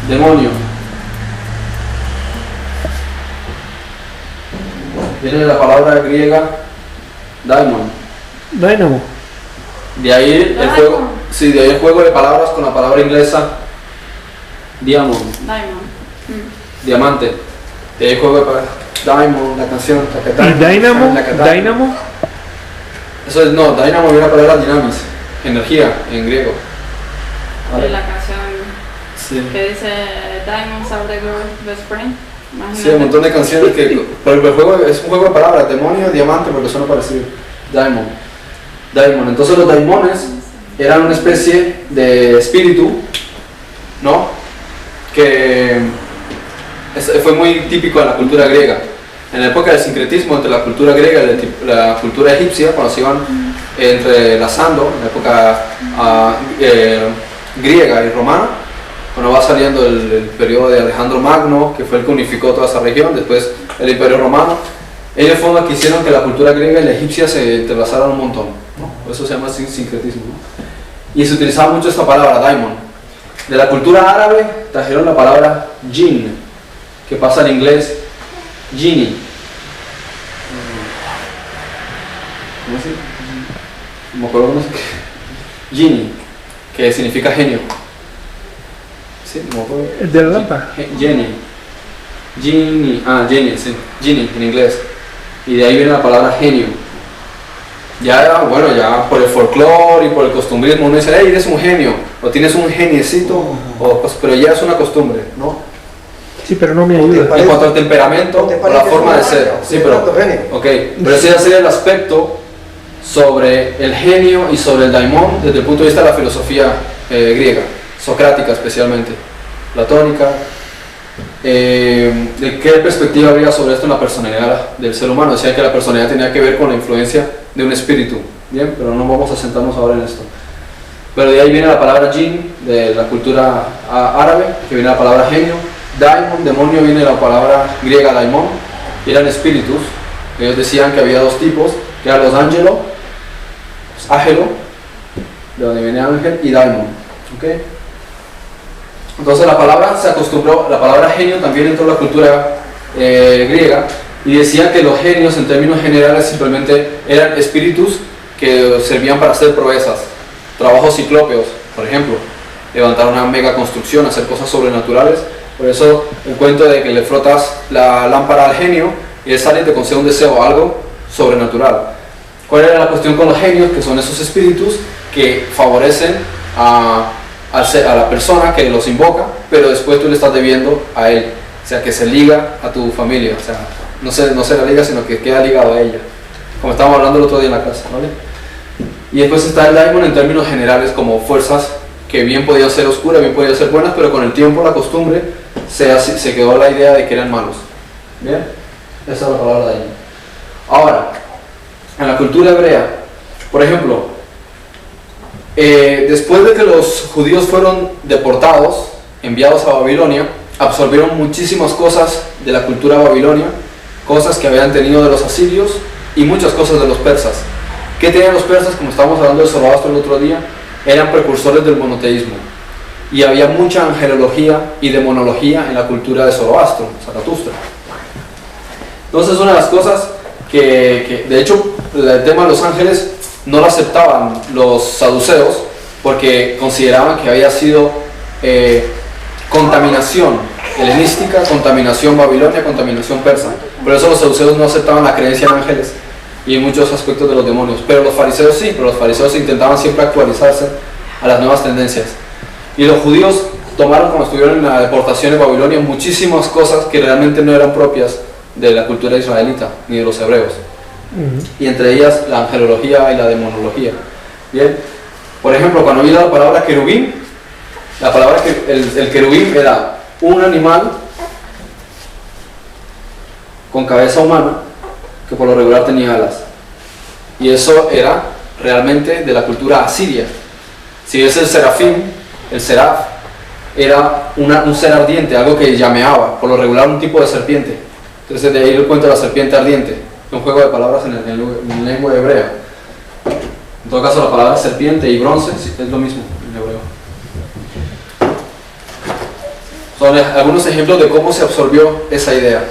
demonio. Viene de la palabra griega daimon. Dynamo. De ahí el juego, sí, de ahí el juego de palabras con la palabra inglesa diamond, diamante. De ahí el juego de palabras diamond, la canción, ¿Y Dynamo? ¿Dynamo? Eso es, no, dynamo viene la palabra dynamis, energía en griego. De la canción Sí. que dice Diamonds are the girl's best friend. Sí, un montón de canciones que. Pero el juego es un juego de palabras, demonio, diamante, porque suena parecido. Diamond. Daimon. Entonces los daimones eran una especie de espíritu, ¿no? Que fue muy típico de la cultura griega. En la época del sincretismo entre la cultura griega y la cultura egipcia, cuando se iban entrelazando, en la época griega y romana, cuando va saliendo el periodo de Alejandro Magno, que fue el que unificó toda esa región, después el Imperio Romano, ellos fueron los que hicieron que la cultura griega y la egipcia se entrelazaran un montón, ¿no? Por eso se llama sincretismo, ¿no? Y se utilizaba mucho esta palabra, daimon. De la cultura árabe trajeron la palabra jinn, que pasa en inglés genie. ¿Cómo así? No me acuerdo cómo se dice. Genie, que significa genio. ¿Sí? No me acuerdo. ¿El de la lámpara? Genie. Genie, sí. Genie en inglés. Y de ahí viene la palabra genio. Ya, bueno, ya por el folclore y por el costumbrismo uno dice, hey, eres un genio, o tienes un geniecito, pero ya es una costumbre, ¿no? Sí, pero no me ayuda. En cuanto al temperamento o la forma de ser. Sí, pero, pero ese ya sería el aspecto sobre el genio y sobre el daimon desde el punto de vista de la filosofía griega, socrática especialmente, platónica. ¿De qué perspectiva habría sobre esto en la personalidad del ser humano? Decía que la personalidad tenía que ver con la influencia de un espíritu, bien, pero no vamos a sentarnos ahora en esto. Pero de ahí viene la palabra jinn, de la cultura árabe, que viene la palabra genio. Daimon, demonio, viene de la palabra griega daimon, y eran espíritus. Ellos decían que había dos tipos, que eran los ángelo, de donde viene ángel, y daimon, ¿okay? Entonces la palabra se acostumbró, la palabra genio también entró en la cultura griega, y decían que los genios en términos generales simplemente eran espíritus que servían para hacer proezas, trabajos ciclópeos, por ejemplo, levantar una mega construcción, hacer cosas sobrenaturales. Por eso el cuento de que le frotas la lámpara al genio y él sale y te concede un deseo, algo sobrenatural. ¿Cuál era la cuestión con los genios? Que son esos espíritus que favorecen a la persona que los invoca, pero después tú le estás debiendo a él, o sea, que se liga a tu familia, o sea, no se la liga, sino que queda ligado a ella, como estábamos hablando el otro día en la clase, ¿vale? Y después está el daimon en términos generales como fuerzas que bien podían ser oscuras, bien podían ser buenas, pero con el tiempo, la costumbre, se quedó la idea de que eran malos. ¿Bien? Esa es la palabra daimon. Ahora, en la cultura hebrea, por ejemplo, después de que los judíos fueron deportados, enviados a Babilonia, absorbieron muchísimas cosas de la cultura babilonia, cosas que habían tenido de los asirios y muchas cosas de los persas. ¿Qué tenían los persas? Como estábamos hablando de Zoroastro el otro día, eran precursores del monoteísmo. Y había mucha angelología y demonología en la cultura de Zoroastro, Zaratustra. Entonces, una de las cosas que de hecho, el tema de los ángeles no lo aceptaban los saduceos porque consideraban que había sido contaminación helenística, contaminación babilonia, contaminación persa. Por eso los saduceos no aceptaban la creencia en ángeles y en muchos aspectos de los demonios. Pero los fariseos sí, pero los fariseos intentaban siempre actualizarse a las nuevas tendencias. Y los judíos tomaron, cuando estuvieron en la deportación de Babilonia, muchísimas cosas que realmente no eran propias de la cultura israelita ni de los hebreos. Y entre ellas la angelología y la demonología. Bien, por ejemplo, cuando viene la palabra querubín, la palabra el querubín era un animal con cabeza humana que por lo regular tenía alas, y eso era realmente de la cultura asiria. Si es el serafín, el seraf era un ser ardiente, algo que llameaba, por lo regular un tipo de serpiente. Entonces de ahí el cuento de la serpiente ardiente, un juego de palabras en lengua hebrea. En todo caso la palabra serpiente y bronce es lo mismo en hebreo. Son algunos ejemplos de cómo se absorbió esa idea.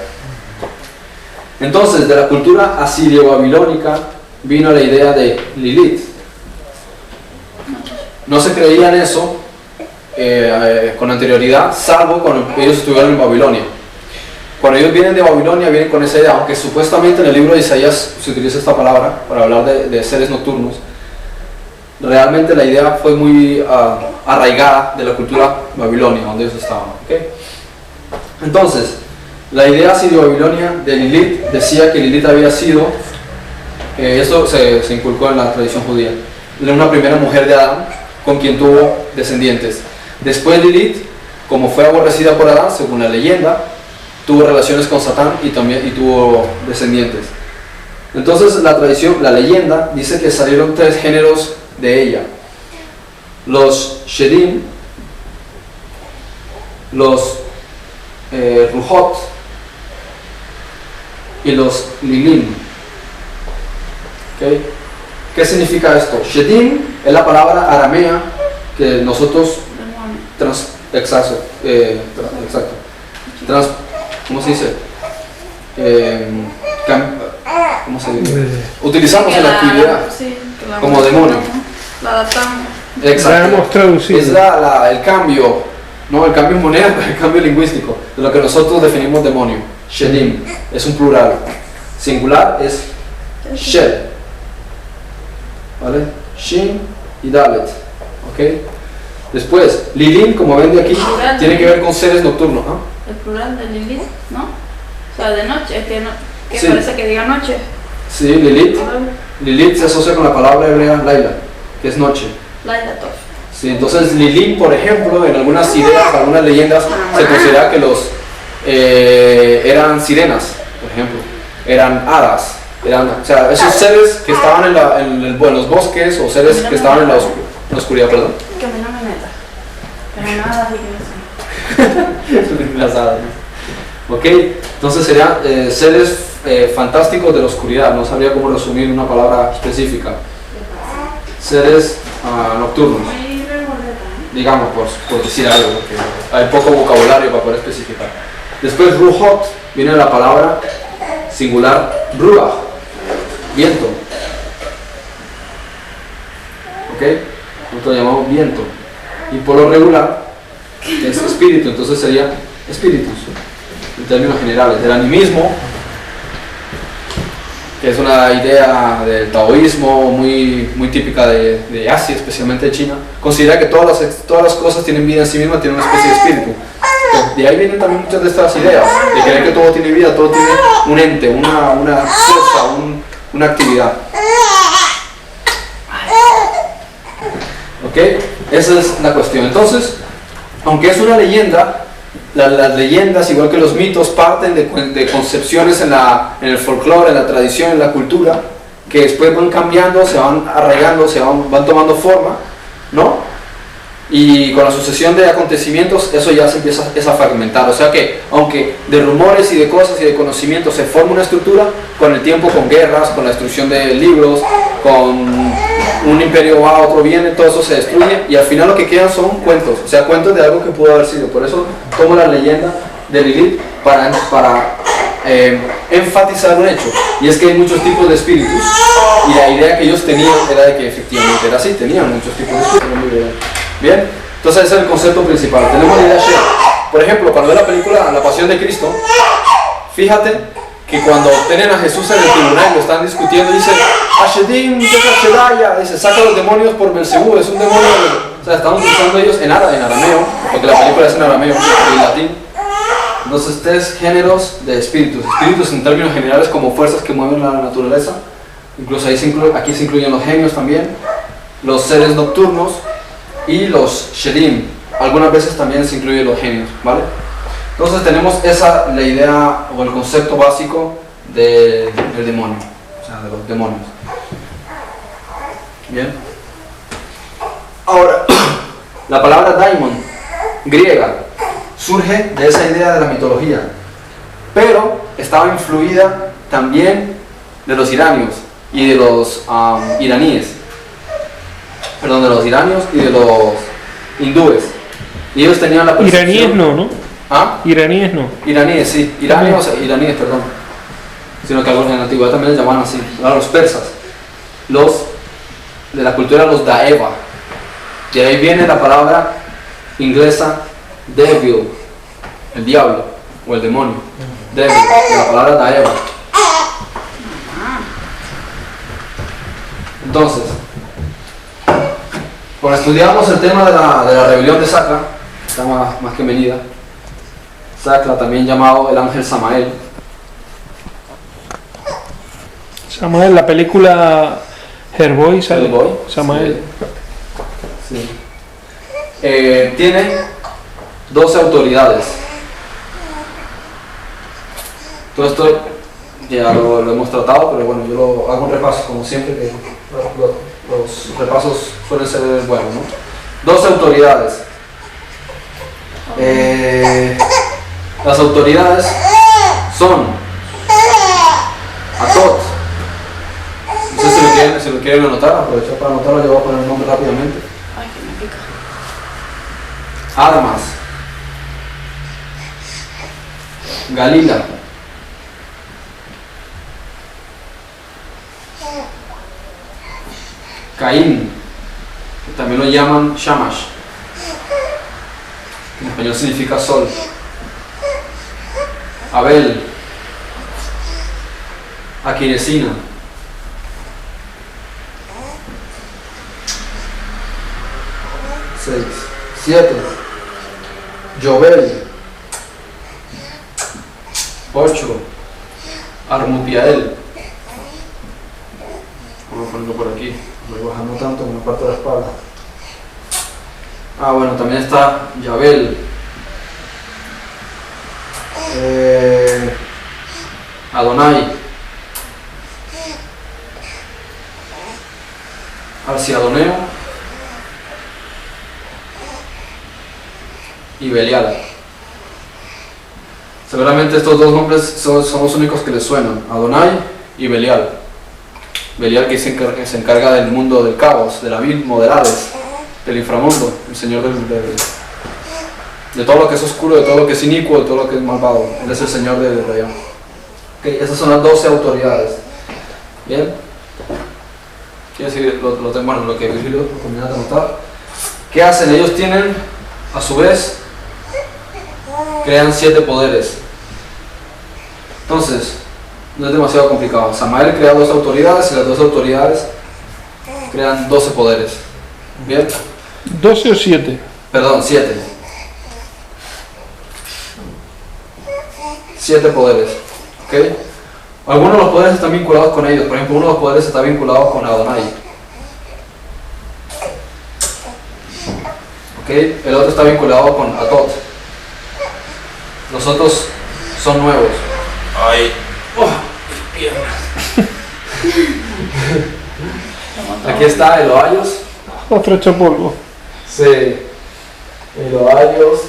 Entonces, de la cultura asirio-babilónica vino la idea de Lilith. No se creía en eso con anterioridad, salvo cuando ellos estuvieron en Babilonia. Cuando ellos vienen de Babilonia, vienen con esa idea, aunque supuestamente en el libro de Isaías se utiliza esta palabra para hablar de seres nocturnos. Realmente la idea fue muy arraigada de la cultura babilonia, donde ellos estaban. ¿Okay? Entonces, la idea sirio-babilonia de Lilith decía que Lilith había sido, esto se inculcó en la tradición judía, una primera mujer de Adán con quien tuvo descendientes. Después Lilith, como fue aborrecida por Adán, según la leyenda, tuvo relaciones con Satán y tuvo descendientes. Entonces la tradición, la leyenda, dice que salieron 3 géneros de ella: los Shedim, los Ruhot y los Lilim. ¿Okay? ¿Qué significa esto? Shedim es la palabra aramea que nosotros exacto. ¿Cómo se dice? ¿Cómo se dice? Utilizamos en la actividad como demonio. La adaptamos. Exacto. Es el cambio, no el cambio moneda, pero el cambio lingüístico de lo que nosotros definimos demonio. Shedim es un plural, singular es Shed, ¿vale? Shin y Dalet, ¿ok? Después, Lilim, como ven de aquí, tiene que ver con seres nocturnos, ¿no? El plural de Lilith, ¿no? O sea, de noche, que Sí. parece que diga noche. Sí, Lilith. Lilith se asocia con la palabra hebrea Laila, que es noche. Laila Tov. Sí, entonces Lilim, por ejemplo, en algunas ideas, algunas leyendas, se considera que los eran sirenas, por ejemplo, eran hadas, o sea, esos seres que estaban en los bosques o seres que estaban en la oscuridad, perdón. Que a mí no me meta. Pero nada, así que no sé. Las hadas, ¿no? Ok, entonces serían seres fantásticos de la oscuridad, no sabría cómo resumir una palabra específica. Seres nocturnos, digamos, por decir algo, porque hay poco vocabulario para poder especificar. Después Ruhot, viene la palabra singular Ruach, viento. ¿Ok? Nosotros lo llamamos viento. Y por lo regular es espíritu, entonces sería espíritus, en términos generales. El animismo, que es una idea del taoísmo muy típica de Asia, especialmente de China, considera que todas las cosas tienen vida en sí mismas, tienen una especie de espíritu. De ahí vienen también muchas de estas ideas, de creer que todo tiene vida, todo tiene un ente, una fuerza, una actividad. ¿Ok? Esa es la cuestión. Entonces, aunque es una leyenda, las leyendas, igual que los mitos, parten de concepciones en el folclore, en la tradición, en la cultura, que después van cambiando, se van arraigando, van tomando forma, ¿no? Y con la sucesión de acontecimientos, eso ya se empieza a fragmentar. O sea que, aunque de rumores y de cosas y de conocimientos se forma una estructura, con el tiempo, con guerras, con la destrucción de libros, con un imperio va, otro viene, todo eso se destruye y al final lo que quedan son cuentos, o sea, cuentos de algo que pudo haber sido. Por eso tomo la leyenda de Lilith para enfatizar un hecho, y es que hay muchos tipos de espíritus y la idea que ellos tenían era de que efectivamente era así, tenían muchos tipos de espíritus. Bien, entonces ese es el concepto principal. Tenemos la idea Shed. Por ejemplo, cuando ve la película La Pasión de Cristo, fíjate que cuando tienen a Jesús en el tribunal y lo están discutiendo, dice Ashedim, dice, saca a los demonios por Belcebú, es un demonio. O sea, están utilizando ellos en arameo, porque la película es en arameo y en latín. Entonces, 3 géneros de espíritus. Espíritus en términos generales como fuerzas que mueven la naturaleza. Incluso aquí se incluyen los genios también, los seres nocturnos y los Shedim. Algunas veces también se incluyen los genios, ¿vale? Entonces tenemos la idea o el concepto básico del demonio, o sea, de los demonios. Bien. Ahora, la palabra daimon, griega, surge de esa idea de la mitología, pero estaba influida también de los iranios y de los iraníes, perdón, de los iranios y de los hindúes. Y ellos tenían la percepción... Iraníes no, ¿no? ¿Ah? Iraníes no. Iraníes, sí. Iraníes, perdón. Sino que algunos en la antigüedad también les llamaban así. Ahora los persas. Los de la cultura los Daeva. De ahí viene la palabra inglesa devil, el diablo o el demonio. Devil, de la palabra Daeva. Entonces, cuando estudiamos el tema de la rebelión de Sacra, está más que venida, Sacra, también llamado el ángel Samael. Samael, la película Hellboy, ¿sale? Hellboy, Samael. Sí. Tiene 12 autoridades. Todo esto ya lo hemos tratado, pero bueno, yo lo hago un repaso, como siempre, que los repasos suelen ser buenos, ¿no? 12 autoridades. Las autoridades son Atot. No sé si lo quieren anotar, aprovechar para anotarlo, yo voy a poner el nombre rápidamente. Ay, que me pica. Armas, Galila, Caín, que también lo llaman Shamash, que en español significa sol, Abel, Aquinesina, seis, 7, Jobel, 8, Armutiael. Vamos a ponerlo por aquí, voy bajando tanto en la parte de la espalda. Bueno, también está Yabel, Adonai, Arciadoneo y Belial. Seguramente estos dos nombres son los únicos que les suenan, Adonai y Belial. Belial, que se encarga del mundo del caos, del abismo, del Hades, del inframundo, el señor de todo lo que es oscuro, de todo lo que es inicuo, de todo lo que es malvado. Él es el señor del rayón. Okay, esas son las 12 autoridades. Bien. Quiero decir, lo que Virgilio combina de anotar. ¿Qué hacen? Ellos tienen, a su vez, crean 7 poderes. Entonces, no es demasiado complicado. Samael crea 2 autoridades y las 2 autoridades crean 12 poderes. ¿Bien? ¿12 o 7? Perdón, 7. 7 poderes. ¿Ok? Algunos de los poderes están vinculados con ellos. Por ejemplo, uno de los poderes está vinculado con Adonai. ¿Ok? El otro está vinculado con Atot. Los otros son nuevos. ¡Ay! ¡Oh! ¡Mis piernas! Aquí está Eloaios. Otro hecho polvo. Sí. Eloaios.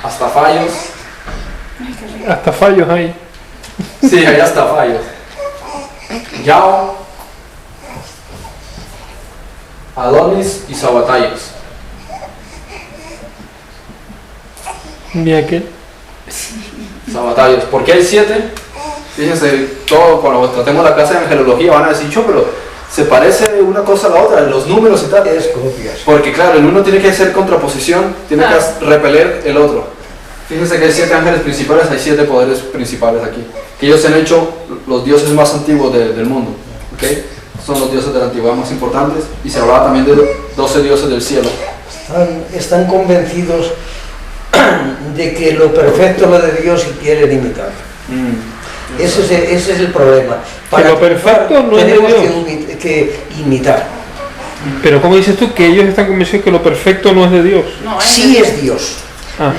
Hasta fallos. Hasta fallos hay. Sí, hay hasta fallos. Yao. Adonis y Sabatayos. Ni aquel. Sabatayos. ¿Por qué hay 7? Fíjense, todo cuando tratemos la clase de angelología van a decir, pero se parece una cosa a la otra, los números y tal. Es copias. Porque claro, el uno tiene que hacer contraposición, tiene que repeler el otro. Fíjense que hay 7 ángeles principales, hay 7 poderes principales aquí. Que ellos se han hecho los dioses más antiguos del mundo. ¿Okay? Son los dioses de la antigüedad más importantes. Y se hablaba también de 12 dioses del cielo. Están convencidos de que lo perfecto es lo de Dios y quieren imitar. Ese es el problema. Que lo perfecto no es de Dios. Tenemos que imitar. Pero ¿cómo dices tú que ellos están convencidos que lo perfecto no es de Dios? No, Sí es Dios.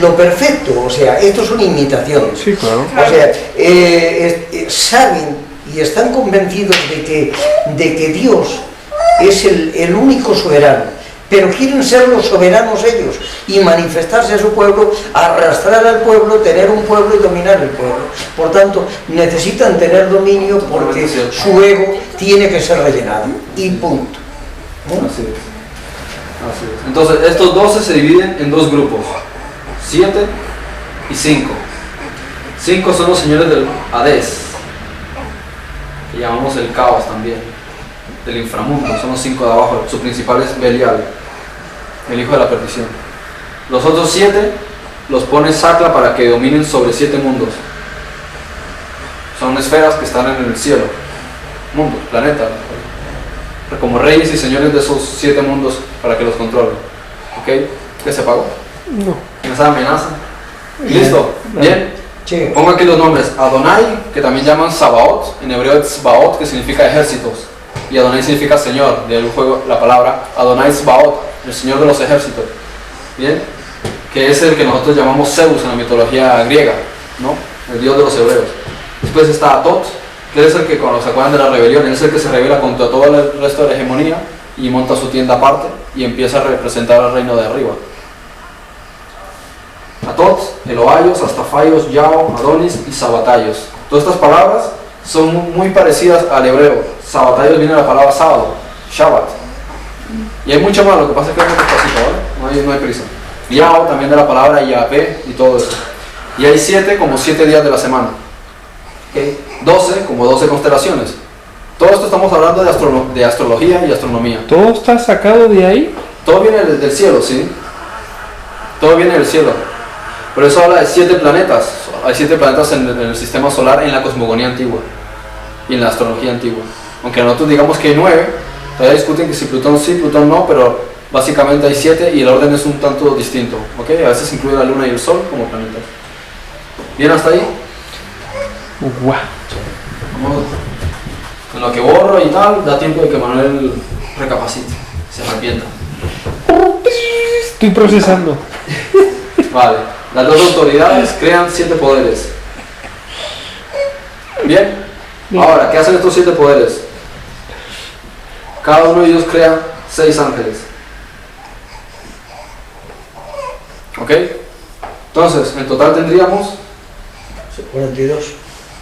Lo perfecto, o sea, estos son imitaciones. Sí, claro. O sea, saben y están convencidos de que Dios es el único soberano, pero quieren ser los soberanos ellos y manifestarse a su pueblo, arrastrar al pueblo, tener un pueblo y dominar el pueblo. Por tanto, necesitan tener dominio porque su ego tiene que ser rellenado y punto. ¿No? Así es. Así es. Entonces, estos 12 se dividen en dos grupos, 7 y 5. 5 son los señores del Hades, que llamamos el caos también, del inframundo, son los 5 de abajo. Su principal es Belial, el hijo de la perdición. Los otros 7 los pone Sakla para que dominen sobre 7 mundos. Son esferas que están en el cielo, mundos, planetas, como reyes y señores de esos 7 mundos para que los controlen. ¿Ok? ¿Qué se pagó? No. Esa amenaza. ¿Listo? ¿Bien? Sí. Pongo aquí los nombres. Adonai, que también llaman Sabaoth, en hebreo es Sabaoth, que significa ejércitos. Y Adonai significa señor, de ahí juego la palabra Adonai Sabaoth, el señor de los ejércitos. ¿Bien? Que es el que nosotros llamamos Zeus en la mitología griega, ¿no? El dios de los hebreos. Después está Atot, que es el que, cuando se acuerdan de la rebelión, es el que se revela contra todo el resto de la hegemonía y monta su tienda aparte y empieza a representar al reino de arriba. Atot, Eloaios, Astafaios, Yao, Adonis y Sabatayos. Todas estas palabras son muy parecidas al hebreo. Sabatayos viene de la palabra sábado, Shabbat. Y hay mucho más, lo que pasa es que es muy despacito, ¿vale? No hay prisa. Yao también de la palabra Yahvé y todo eso. Y hay 7 como 7 días de la semana. ¿Okay? 12 como 12 constelaciones. Todo esto estamos hablando de astrología y astronomía. ¿Todo está sacado de ahí? Todo viene del cielo, ¿sí? Todo viene del cielo. Por eso habla de 7 planetas. Hay 7 planetas en el sistema solar en la cosmogonía antigua y en la astrología antigua. Aunque nosotros digamos que hay 9, todavía discuten que si Plutón sí, Plutón no, pero básicamente hay 7 y el orden es un tanto distinto. ¿Okay? A veces incluye la Luna y el Sol como planetas. ¿Bien hasta ahí? Guau. Vamos. En lo que borro y tal, da tiempo de que Manuel recapacite, se arrepienta. Estoy procesando. Vale, las dos autoridades crean 7 poderes. ¿Bien? Ahora, ¿qué hacen estos 7 poderes? Cada uno de ellos crea 6 ángeles. ¿Ok? Entonces, en total tendríamos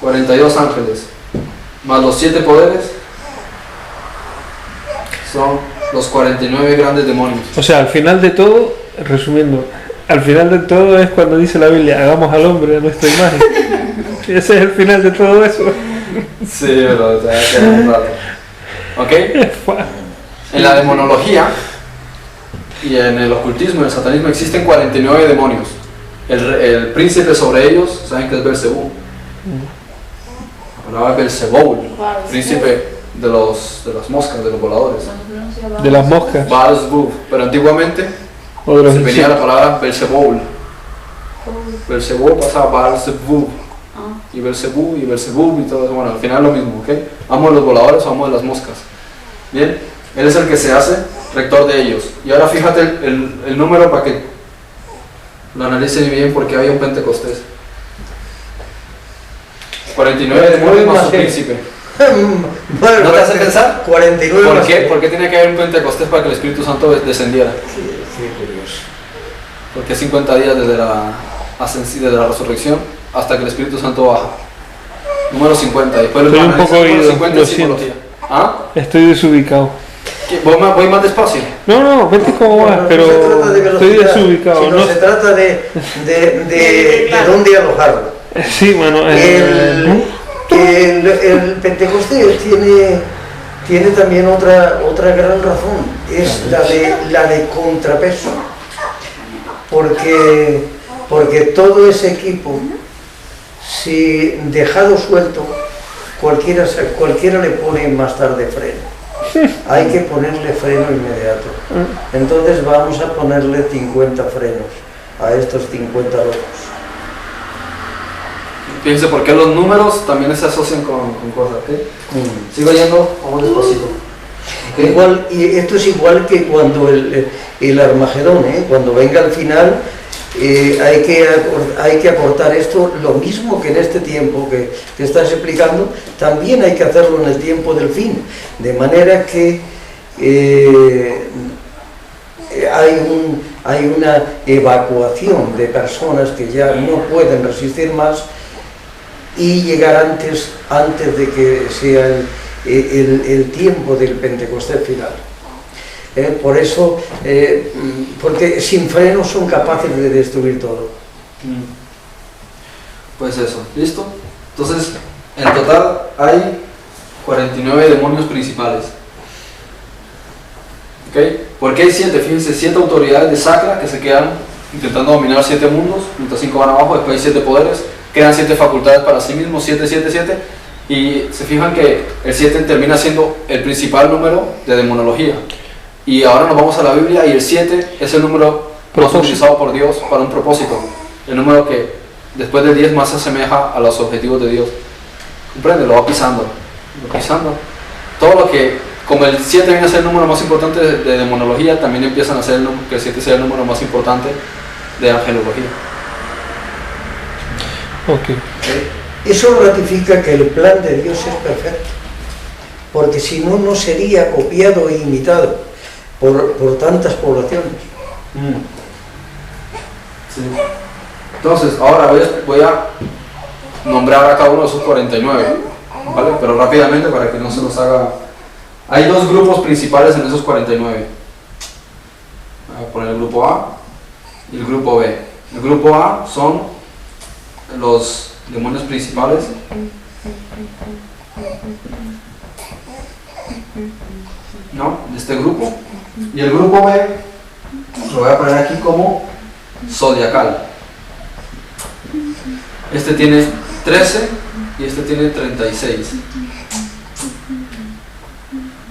42 ángeles. Más los 7 poderes son los 49 grandes demonios. O sea, al final de todo, resumiendo, al final de todo es cuando dice la Biblia, hagamos al hombre a nuestra imagen. Ese es el final de todo eso. Sí, pero te va a quedar un rato. ¿Ok? En la demonología y en el ocultismo y el satanismo existen 49 demonios. El príncipe sobre ellos, ¿saben que es Belcebú? La palabra Belzebul, príncipe de las moscas, de los voladores. De las moscas. Baalzebub, pero antiguamente O de los se venía insectos. la palabra Belzebul. Belzebul pasaba a Baalzebub. Y Belzebub y todo eso. Bueno, al final es lo mismo, ¿ok? Amo de los voladores, amo de las moscas. Bien, él es el que se hace rector de ellos. Y ahora fíjate el número para que lo analicen bien, porque había un Pentecostés. 49 demonios más su príncipe. ¿No te hace pensar? 49 ¿Por más qué? que- ¿Por qué tenía que haber un Pentecostés para que el Espíritu Santo descendiera? Sí, curioso. Porque 50 días desde la resurrección hasta que el Espíritu Santo baja. Número 50. Después Estoy un analizamos poco número oído, 50 lo en psicología. ¿Ah? Estoy desubicado. ¿Voy más despacio? No, vete como vas, No, pero no se trata de estoy velocidad, desubicado. sino No, se trata de dónde alojarlo. sí, mano. El Pentecostés tiene también otra gran razón, es la de contrapeso, porque todo ese equipo, si dejado suelto, cualquiera le pone más tarde freno. Hay que ponerle freno inmediato. Entonces vamos a ponerle 50 frenos a estos 50 locos. Fíjense por qué los números también se asocian con cosas, ¿ok? Sigo yendo, vamos despacito. ¿Ok? Igual, y esto es igual que cuando el Armagedón, cuando venga al final, hay que aportar esto, lo mismo que en este tiempo que estás explicando, también hay que hacerlo en el tiempo del fin, de manera que hay una evacuación de personas que ya no pueden resistir más y llegar antes de que sea el tiempo del Pentecostés final. Por eso, porque sin freno son capaces de destruir todo. Pues eso, ¿listo? Entonces, en total hay 49 demonios principales. ¿Ok? ¿Por qué hay 7? Fíjense, 7 autoridades de Sacra que se quedan intentando dominar 7 mundos, mientras 5 van abajo, después hay 7 poderes, quedan 7 facultades para sí mismos, 7, 7, 7, y se fijan que el 7 termina siendo el principal número de demonología. Y ahora nos vamos a la Biblia y el 7 es el número más utilizado por Dios para un propósito, el número que después del 10 más se asemeja a los objetivos de Dios. ¿Comprende? Lo va pisando, todo lo que, como el 7 viene a ser el número más importante de demonología, también empiezan a ser que el 7 sea el número más importante de angelología. Ok. Eso ratifica que el plan de Dios es perfecto, porque si no, no sería copiado e imitado por tantas poblaciones. Sí. Entonces, ahora voy a nombrar a cada uno de esos 49, ¿vale? Pero rápidamente para que no se nos haga... Hay 2 grupos principales en esos 49. Voy a poner el grupo A y el grupo B. El grupo A son los demonios principales. ¿No? De este grupo. Y el grupo B lo voy a poner aquí como zodiacal. Este tiene 13 y este tiene 36.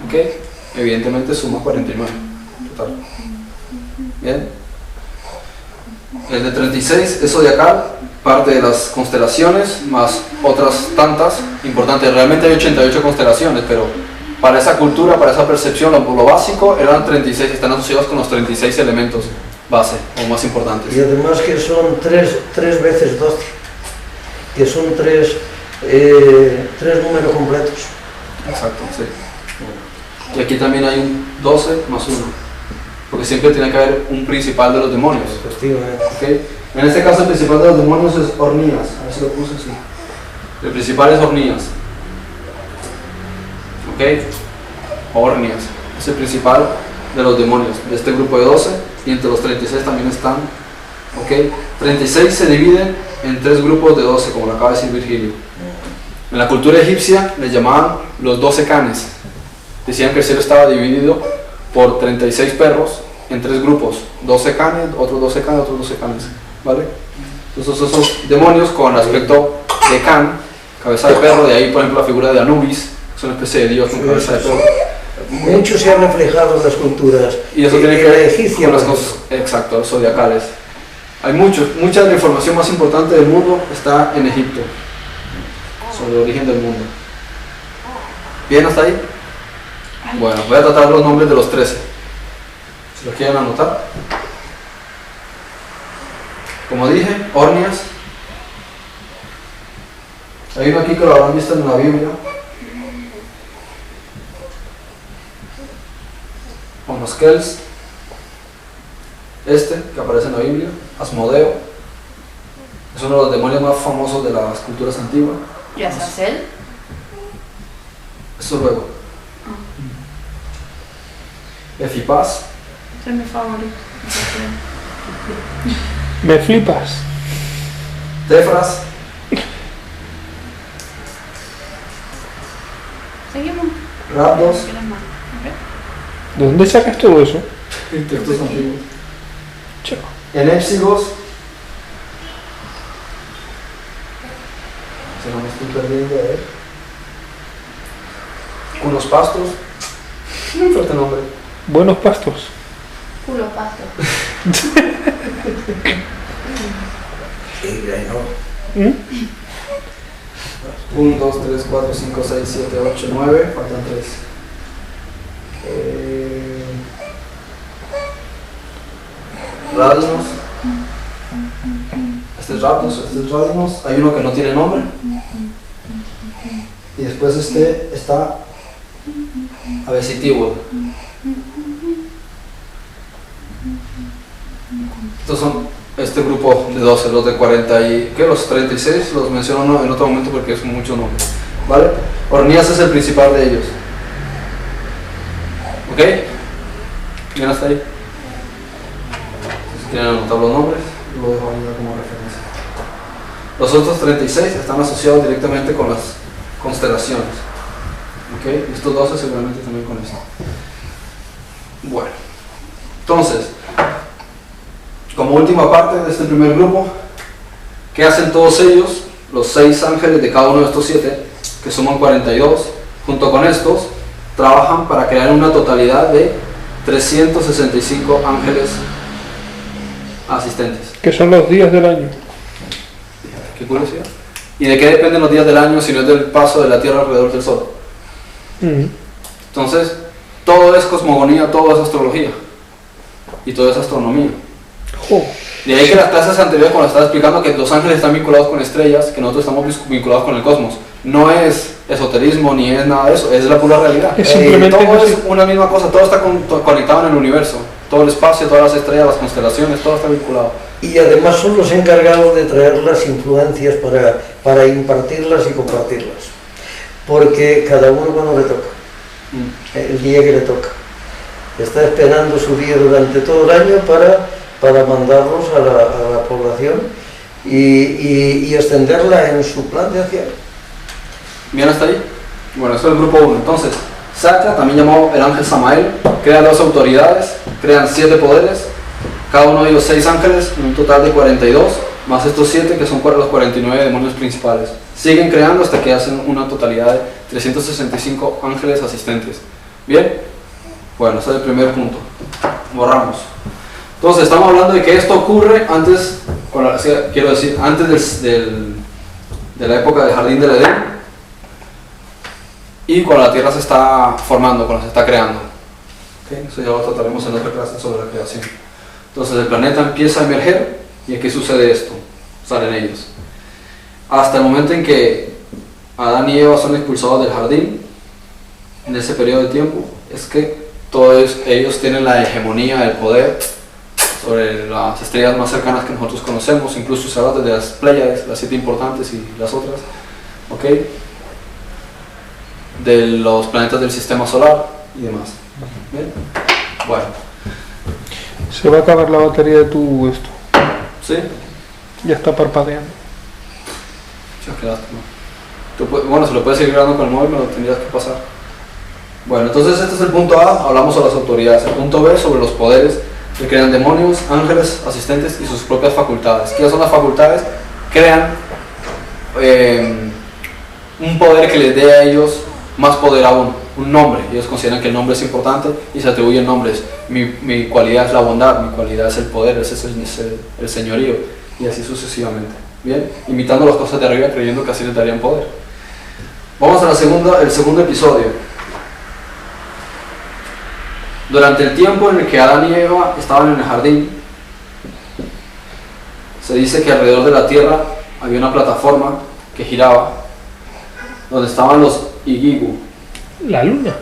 ¿Ok? Evidentemente suma 49. Total. Bien. El de 36 es zodiacal, parte de las constelaciones, más otras tantas importantes. Realmente hay 88 constelaciones, pero para esa cultura, para esa percepción, lo básico eran 36, están asociados con los 36 elementos base o más importantes. Y además que son 3 veces 12, que son 3 números completos. Exacto, sí. Y aquí también hay un 12 más 1, porque siempre tiene que haber un principal de los demonios. Efectivamente. ¿Okay? En este caso el principal de los demonios es Ornías, a ver si lo puse así. El principal es Ornías. ¿Ok? Ornías, es el principal de los demonios, de este grupo de 12, y entre los 36 también están. ¿Ok? 36 se dividen en 3 grupos de 12, como lo acaba de decir Virgilio. En la cultura egipcia les llamaban los 12 canes. Decían que el cielo estaba dividido por 36 perros en 3 grupos, 12 canes, otros 12 canes, otros 12 canes, ¿vale? Entonces esos demonios con aspecto de can, cabeza de perro, de ahí por ejemplo la figura de Anubis, es una especie de dios con cabeza de perro. Mucho se ha reflejado en las culturas. Y eso tiene que la ver egipcia, con las cosas, exacto, los zodiacales. Hay mucha de la información más importante del mundo está en Egipto, sobre el origen del mundo. ¿Bien hasta ahí? Bueno, voy a tratar los nombres de los 13. Si los quieren anotar. Como dije, Ornias. Hay uno aquí que lo habrán visto en la Biblia. Onoskels. Este que aparece en la Biblia. Asmodeo. Es uno de los demonios más famosos de las culturas antiguas. ¿Y Azazel? Eso luego. Efipaz. Ese es mi favorito. Me flipas. Tefras. Seguimos. Rapdos. ¿Quieres más? ¿De dónde sacas todo eso? Textos antiguos. Chao. Enépsigos. Se no me estoy perdiendo, Unos pastos. Un fuerte nombre. Buenos pastos. Culo pasto. Sí, no. 1, 2, 3, 4, 5, 6, 7, 8, 9. Faltan 3. Radinos. Este es Rapdos, este es Radinos. Hay uno que no tiene nombre. Y después este está Avesitivo. Estos son este grupo de 12, los de 40 y... ¿qué? Los 36 los menciono en otro momento porque son muchos nombres, ¿vale? Ornías es el principal de ellos, ¿ok? ¿Bien hasta ahí? Si quieren anotar los nombres, lo dejo ahí como referencia. Los otros 36 están asociados directamente con las constelaciones. ¿Ok? Y estos 12 seguramente también con esto. Bueno, entonces, como última parte de este primer grupo, ¿qué hacen todos ellos? Los 6 ángeles de cada uno de estos 7, que suman 42, junto con estos, trabajan para crear una totalidad de 365 ángeles asistentes. Que son los días del año. Qué curiosidad. ¿Y de qué dependen los días del año si no es del paso de la Tierra alrededor del Sol? Entonces, todo es cosmogonía, todo es astrología. Y todo es astronomía. De ahí que las clases anteriores, cuando estaba explicando que los ángeles están vinculados con estrellas, que nosotros estamos vinculados con el cosmos, no es esoterismo ni es nada de eso, es la pura realidad. Es simplemente todo así. es una misma cosa, todo está conectado en el universo. Todo el espacio, todas las estrellas, las constelaciones, todo está vinculado. Y además son los encargados de traer las influencias para impartirlas y compartirlas. Porque cada uno cuando le toca, el día que le toca. Está esperando su día durante todo el año para mandarlos a la población y extenderla en su plan de acción. ¿Bien hasta ahí? Bueno, eso es el grupo 1. Entonces, Sakya, también llamado el ángel Samael, crea 2 autoridades, crean 7 poderes, cada uno de ellos 6 ángeles, en un total de 42, más estos 7 que son los 49 demonios principales. Siguen creando hasta que hacen una totalidad de 365 ángeles asistentes. ¿Bien? Bueno, ese es el primer punto. Borramos. Entonces, estamos hablando de que esto ocurre antes, quiero decir, antes de la época del jardín del Edén y cuando la tierra se está formando, cuando se está creando. ¿Okay? Eso ya lo trataremos en otra clase sobre la creación. Entonces, el planeta empieza a emerger y aquí sucede esto, salen ellos. Hasta el momento en que Adán y Eva son expulsados del jardín, en ese periodo de tiempo, es que todos ellos tienen la hegemonía del poder sobre las estrellas más cercanas que nosotros conocemos, incluso se habla de las Pléyades, las 7 importantes y las otras, ¿ok? De los planetas del sistema solar y demás. ¿Bien? Bueno. Se va a acabar la batería de tu esto. ¿Sí? Ya está parpadeando. Qué lástima. Bueno, se lo puedes seguir grabando con el móvil, me lo tendrías que pasar. Bueno, entonces este es el punto A, hablamos sobre las autoridades. El punto B, sobre los poderes que crean demonios, ángeles, asistentes y sus propias facultades. ¿Qué son las facultades? Crean un poder que les dé a ellos más poder aún, un nombre. Ellos consideran que el nombre es importante y se atribuyen nombres. Mi cualidad es la bondad, mi cualidad es el poder, ese es el señorío, y así sucesivamente. Bien, imitando las cosas de arriba, creyendo que así les darían poder. Vamos a el segundo episodio. Durante el tiempo en el que Adán y Eva estaban en el jardín, se dice que alrededor de la tierra había una plataforma que giraba, donde estaban los Igigu. ¿La luna?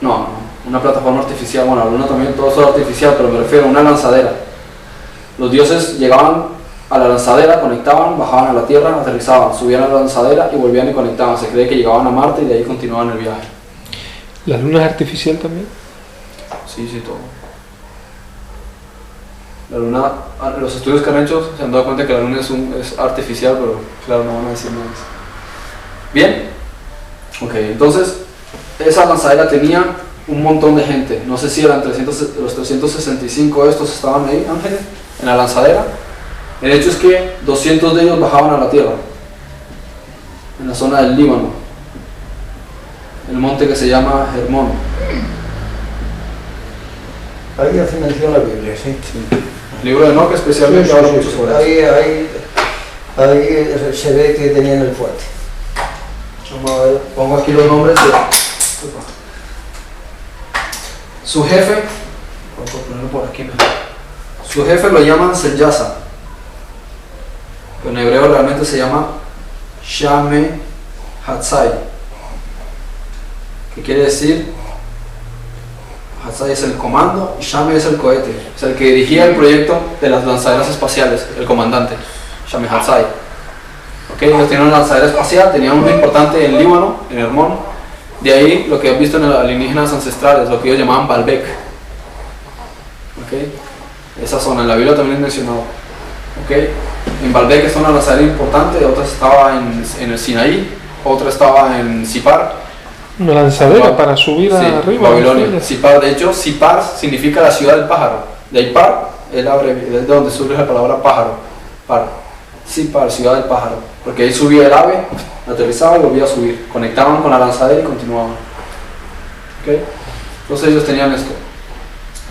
No, una plataforma artificial. Bueno, la luna también, todo eso es artificial, pero me refiero a una lanzadera. Los dioses llegaban a la lanzadera, conectaban, bajaban a la tierra, aterrizaban, subían a la lanzadera y volvían y conectaban. Se cree que llegaban a Marte y de ahí continuaban el viaje. ¿La luna es artificial también? Sí, todo. La luna, los estudios que han hecho se han dado cuenta que la luna es artificial, pero claro, no van a decir nada. Bien. Ok, entonces esa lanzadera tenía un montón de gente. No sé si eran los 365 estos estaban ahí, ángeles, en la lanzadera. El hecho es que 200 de ellos bajaban a la tierra, en la zona del Líbano, el monte que se llama Hermón. Ahí hace mención la Biblia, sí. El libro de Enoch especialmente habla mucho sobre eso. Ahí se ve que tenían el fuerte. Vamos a ver, pongo aquí los nombres de su jefe. Vamos a ponerlo por aquí mejor. Su jefe lo llaman Seljasa, pero en hebreo realmente se llama Shame Hatzai, que quiere decir, Hatzai es el comando y Shame es el cohete, es el que dirigía el proyecto de las lanzaderas espaciales, el comandante, Shame Hatzai. Okay, ellos tenían una lanzadera espacial, tenían uno importante en Líbano, en Hermón. De ahí lo que han visto en los alienígenas ancestrales, lo que ellos llamaban Baalbek. ¿okay? Esa zona, en la Biblia también es mencionado. ¿Okay? En Baalbek es una Nazaret importante, otra estaba en el Sinaí, otra estaba en Sipar. Una lanzadera para subir Sí, arriba. Babilonia. Sipar, de hecho, Sipar significa la ciudad del pájaro. De ahí par es de donde surge la palabra pájaro. Par. Sipar, ciudad del pájaro. Porque ahí subía el ave, aterrizaba y volvía a subir. Conectaban con la lanzadera y continuaban. ¿Okay? Entonces ellos tenían esto.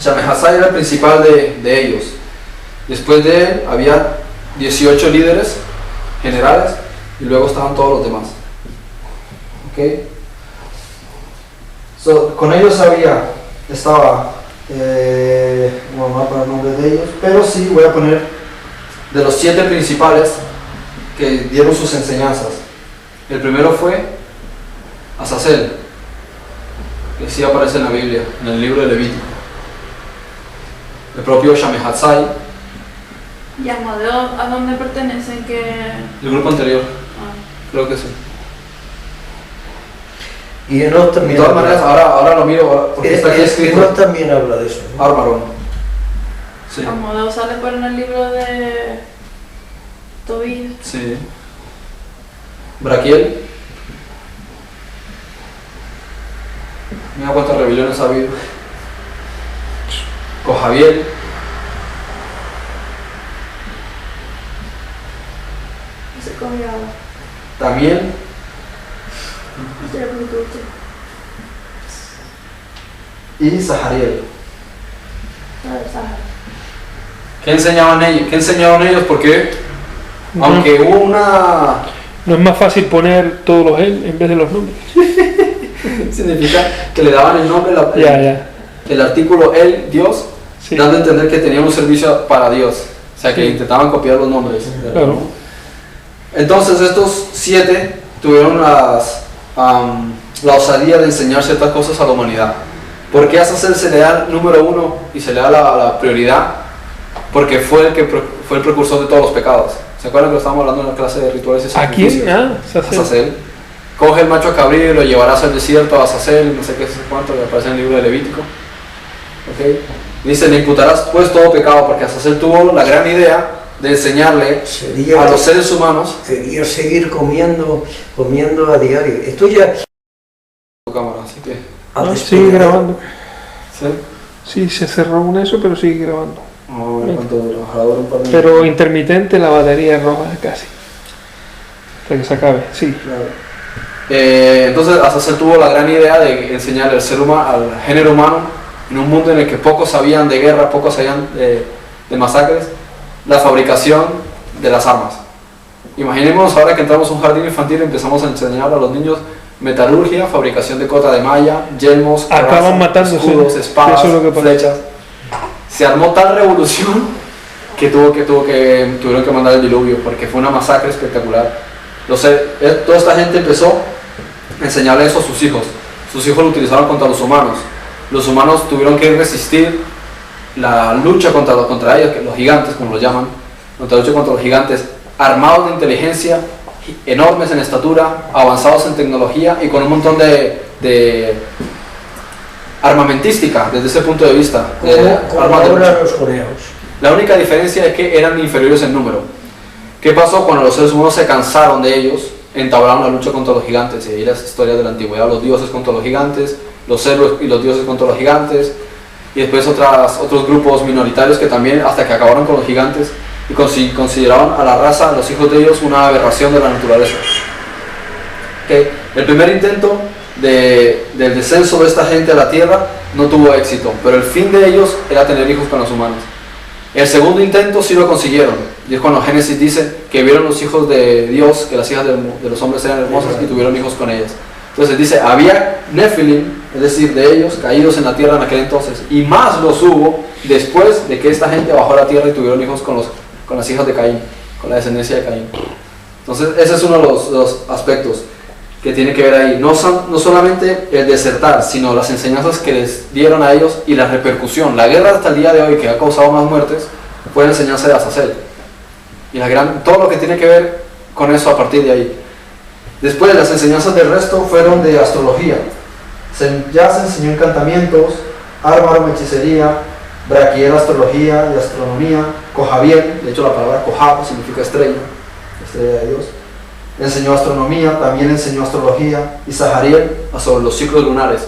Shemhazai era el principal de ellos. Después de él había 18 líderes generales y luego estaban todos los demás. ¿Okay? Con ellos estaba, no voy a poner nombres de ellos, pero sí voy a poner de los 7 principales que dieron sus enseñanzas. El primero fue Azazel, que sí aparece en la Biblia, en el libro de Levítico. El propio Shemhazai. ¿Y Asmodeo a dónde pertenecen? El grupo anterior, Ah. creo que sí. Y Enoch también De todas habla- maneras, ahora lo miro, porque está aquí escrito. Enoch también habla de eso, ¿no? Armarón. Sí. Asmodeo sale por en el libro de Tobías. Sí. Braquiel. Mira cuántas rebeliones ha habido. Cojabiel. Se cogió agua. También. Y Zahariel. ¿Qué enseñaban ellos? ¿Qué enseñaban ellos? Porque aunque hubo una... No es más fácil poner todos los él en vez de los nombres. significa que le daban el nombre, Ya. el artículo el, Dios, Sí. dando a entender que tenían un servicio para Dios. O sea, que intentaban copiar los nombres. Claro. Entonces estos 7 tuvieron la osadía de enseñar ciertas cosas a la humanidad. ¿Por qué a Azazel se le da el número 1 y se le da la prioridad? Porque fue el precursor de todos los pecados. ¿Se acuerdan que lo estábamos hablando en la clase de rituales y ¿A sacrificios? quién? Azazel. Azazel. Coge el macho cabrío y lo llevarás al desierto a Azazel, no sé qué, no sé cuánto, que aparece en el libro de Levítico. ¿Okay? Dice, le imputarás pues todo pecado, porque Azazel tuvo la gran idea de enseñarle a los seres humanos. Quería seguir comiendo a diario. Esto ya... Tu cámara, así que. Sigue grabando. ¿Sí? Sí, se cerró un eso, pero sigue grabando. Vamos a ver cuánto dura. Ojalá dure un par de Pero intermitente la batería roja casi. Hasta que se acabe, sí. Claro. Entonces Azazel tuvo la gran idea de enseñarle al género humano, en un mundo en el que pocos sabían de guerra, pocos sabían de masacres, la fabricación de las armas. Imaginemos ahora que entramos a un jardín infantil y empezamos a enseñar a los niños metalurgia, fabricación de cota de malla, yelmos, Acaban corazas, matándose. escudos, espadas, Eso es lo que pasa. flechas. Se armó tal revolución que tuvieron que mandar el diluvio, porque fue una masacre espectacular. Toda esta gente empezó a enseñarle eso a sus hijos. Sus hijos lo utilizaron contra los humanos. Los humanos tuvieron que resistir la lucha contra ellos, los gigantes, como los llaman, contra la lucha contra los gigantes, armados de inteligencia, enormes en estatura, avanzados en tecnología y con un montón de armamentística desde ese punto de vista. Como Armas de ahora lucha. los coreanos. La única diferencia es que eran inferiores en número. ¿Qué pasó cuando los seres humanos se cansaron de ellos? Entablaron la lucha contra los gigantes, y ahí las historias de la antigüedad, los dioses contra los gigantes, los héroes y los dioses contra los gigantes, y después otros grupos minoritarios que también, hasta que acabaron con los gigantes, y consideraban a la raza, a los hijos de ellos, una aberración de la naturaleza. ¿Okay? El primer intento del descenso de esta gente a la tierra no tuvo éxito, pero el fin de ellos era tener hijos con los humanos. El segundo intento sí lo consiguieron, y es cuando Génesis dice que vieron los hijos de Dios, que las hijas de los hombres eran hermosas y tuvieron hijos con ellas. Entonces dice, había Nefilim, es decir, de ellos, caídos en la tierra en aquel entonces, y más los hubo después de que esta gente bajó a la tierra y tuvieron hijos con las hijas de Caín, con la descendencia de Caín. Entonces ese es uno de los aspectos que tiene que ver ahí, no solamente el desertar, sino las enseñanzas que les dieron a ellos y la repercusión. La guerra hasta el día de hoy, que ha causado más muertes, fue la enseñanza de Azazel, y todo lo que tiene que ver con eso a partir de ahí. Después las enseñanzas del resto fueron de astrología. Ya se enseñó encantamientos, armaron hechicería, Braquiel, astrología y astronomía. Kohabiel, de hecho la palabra Kohab significa estrella, estrella de Dios. Enseñó astronomía, también enseñó astrología. Y Zahariel, sobre los ciclos lunares.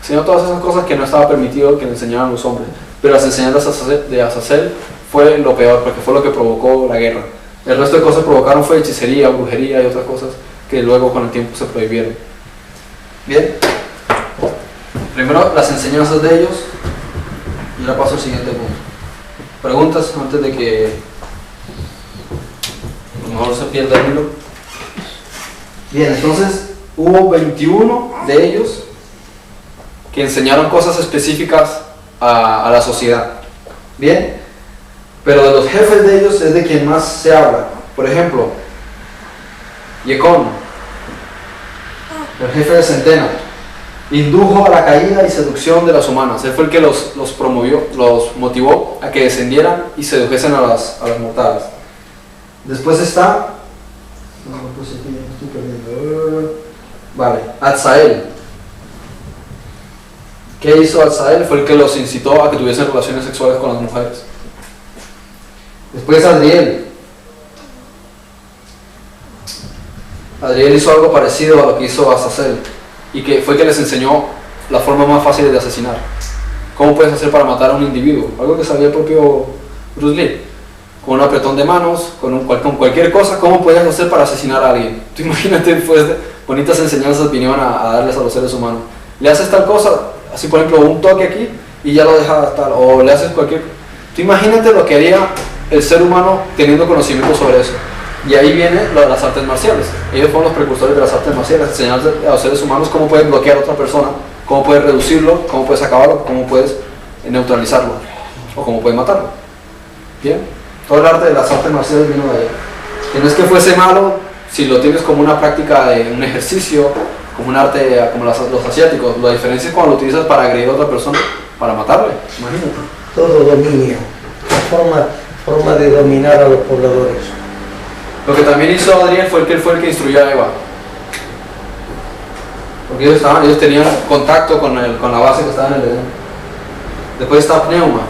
Enseñó todas esas cosas que no estaba permitido que le enseñaran los hombres. Pero las enseñanzas de Azazel fue lo peor, porque fue lo que provocó la guerra. El resto de cosas que provocaron fue hechicería, brujería y otras cosas que luego con el tiempo se prohibieron. Bien. Primero las enseñanzas de ellos y ahora paso al siguiente punto. ¿Preguntas antes de que a lo mejor se pierda el hilo? Bien, entonces hubo 21 de ellos que enseñaron cosas específicas a la sociedad. Bien, pero de los jefes de ellos es de quien más se habla. Por ejemplo, Yecón, el jefe de Centena, indujo a la caída y seducción de las humanas. Él fue el que los promovió, los motivó a que descendieran y sedujesen a las mortales. Después está, vale, Atzael. ¿Qué hizo Atzael? Fue el que los incitó a que tuviesen relaciones sexuales con las mujeres. Después Adriel. Adriel hizo algo parecido a lo que hizo Azazel, y que fue que les enseñó la forma más fácil de asesinar. ¿Cómo puedes hacer para matar a un individuo? Algo que sabía el propio Bruce Lee. Con un apretón de manos, con cualquier cosa, ¿cómo puedes hacer para asesinar a alguien? Tú imagínate, pues, bonitas enseñanzas vinieron a darles a los seres humanos. Le haces tal cosa, así por ejemplo, un toque aquí, y ya lo deja tal, o le haces cualquier... Tú imagínate lo que haría el ser humano teniendo conocimiento sobre eso. Y ahí viene las artes marciales. Ellos fueron los precursores de las artes marciales, enseñarles a los seres humanos cómo puedes bloquear a otra persona, cómo puedes reducirlo, cómo puedes acabarlo, cómo puedes neutralizarlo, o cómo puedes matarlo. Bien, todo el arte de las artes marciales vino de allá. Que no es que fuese malo si lo tienes como una práctica de un ejercicio, como un arte como los asiáticos. La diferencia es cuando lo utilizas para agredir a otra persona, para matarle, imagínate. Todo dominio, forma de dominar a los pobladores. Lo que también hizo Adriel fue el que instruyó a Eva. Porque ellos tenían contacto con la base que estaba en el Edén. Después está Pneuma.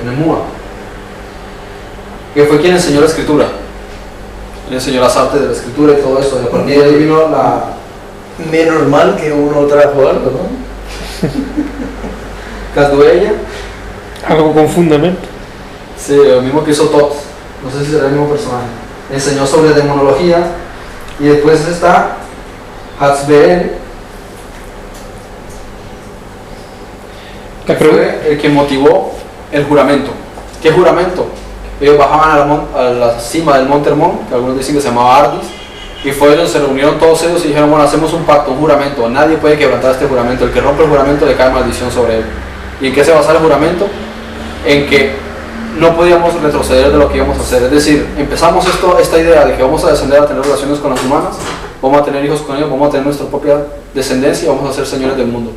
Nemúa. Que fue quien enseñó la escritura. Quien enseñó las artes de la escritura y todo eso. Y a partir de ahí vino la... Menos mal que uno trajo algo, ¿no? Casdueya. Algo con fundamento. Sí, lo mismo que hizo Tot. No sé si será el mismo personaje. Enseñó sobre demonología. Y después está Hatzbeel, que fue el que motivó el juramento. ¿Qué juramento? Ellos bajaban a la cima del monte Hermón, que algunos dicen que se llamaba Ardis, y fue ellos, se reunieron todos ellos y dijeron, bueno, hacemos un pacto, un juramento, nadie puede quebrantar este juramento, el que rompe el juramento le cae maldición sobre él. ¿Y en qué se basaba el juramento? En que no podíamos retroceder de lo que íbamos a hacer, es decir, empezamos esta idea de que vamos a descender a tener relaciones con las humanas, vamos a tener hijos con ellos, vamos a tener nuestra propia descendencia y vamos a ser señores del mundo.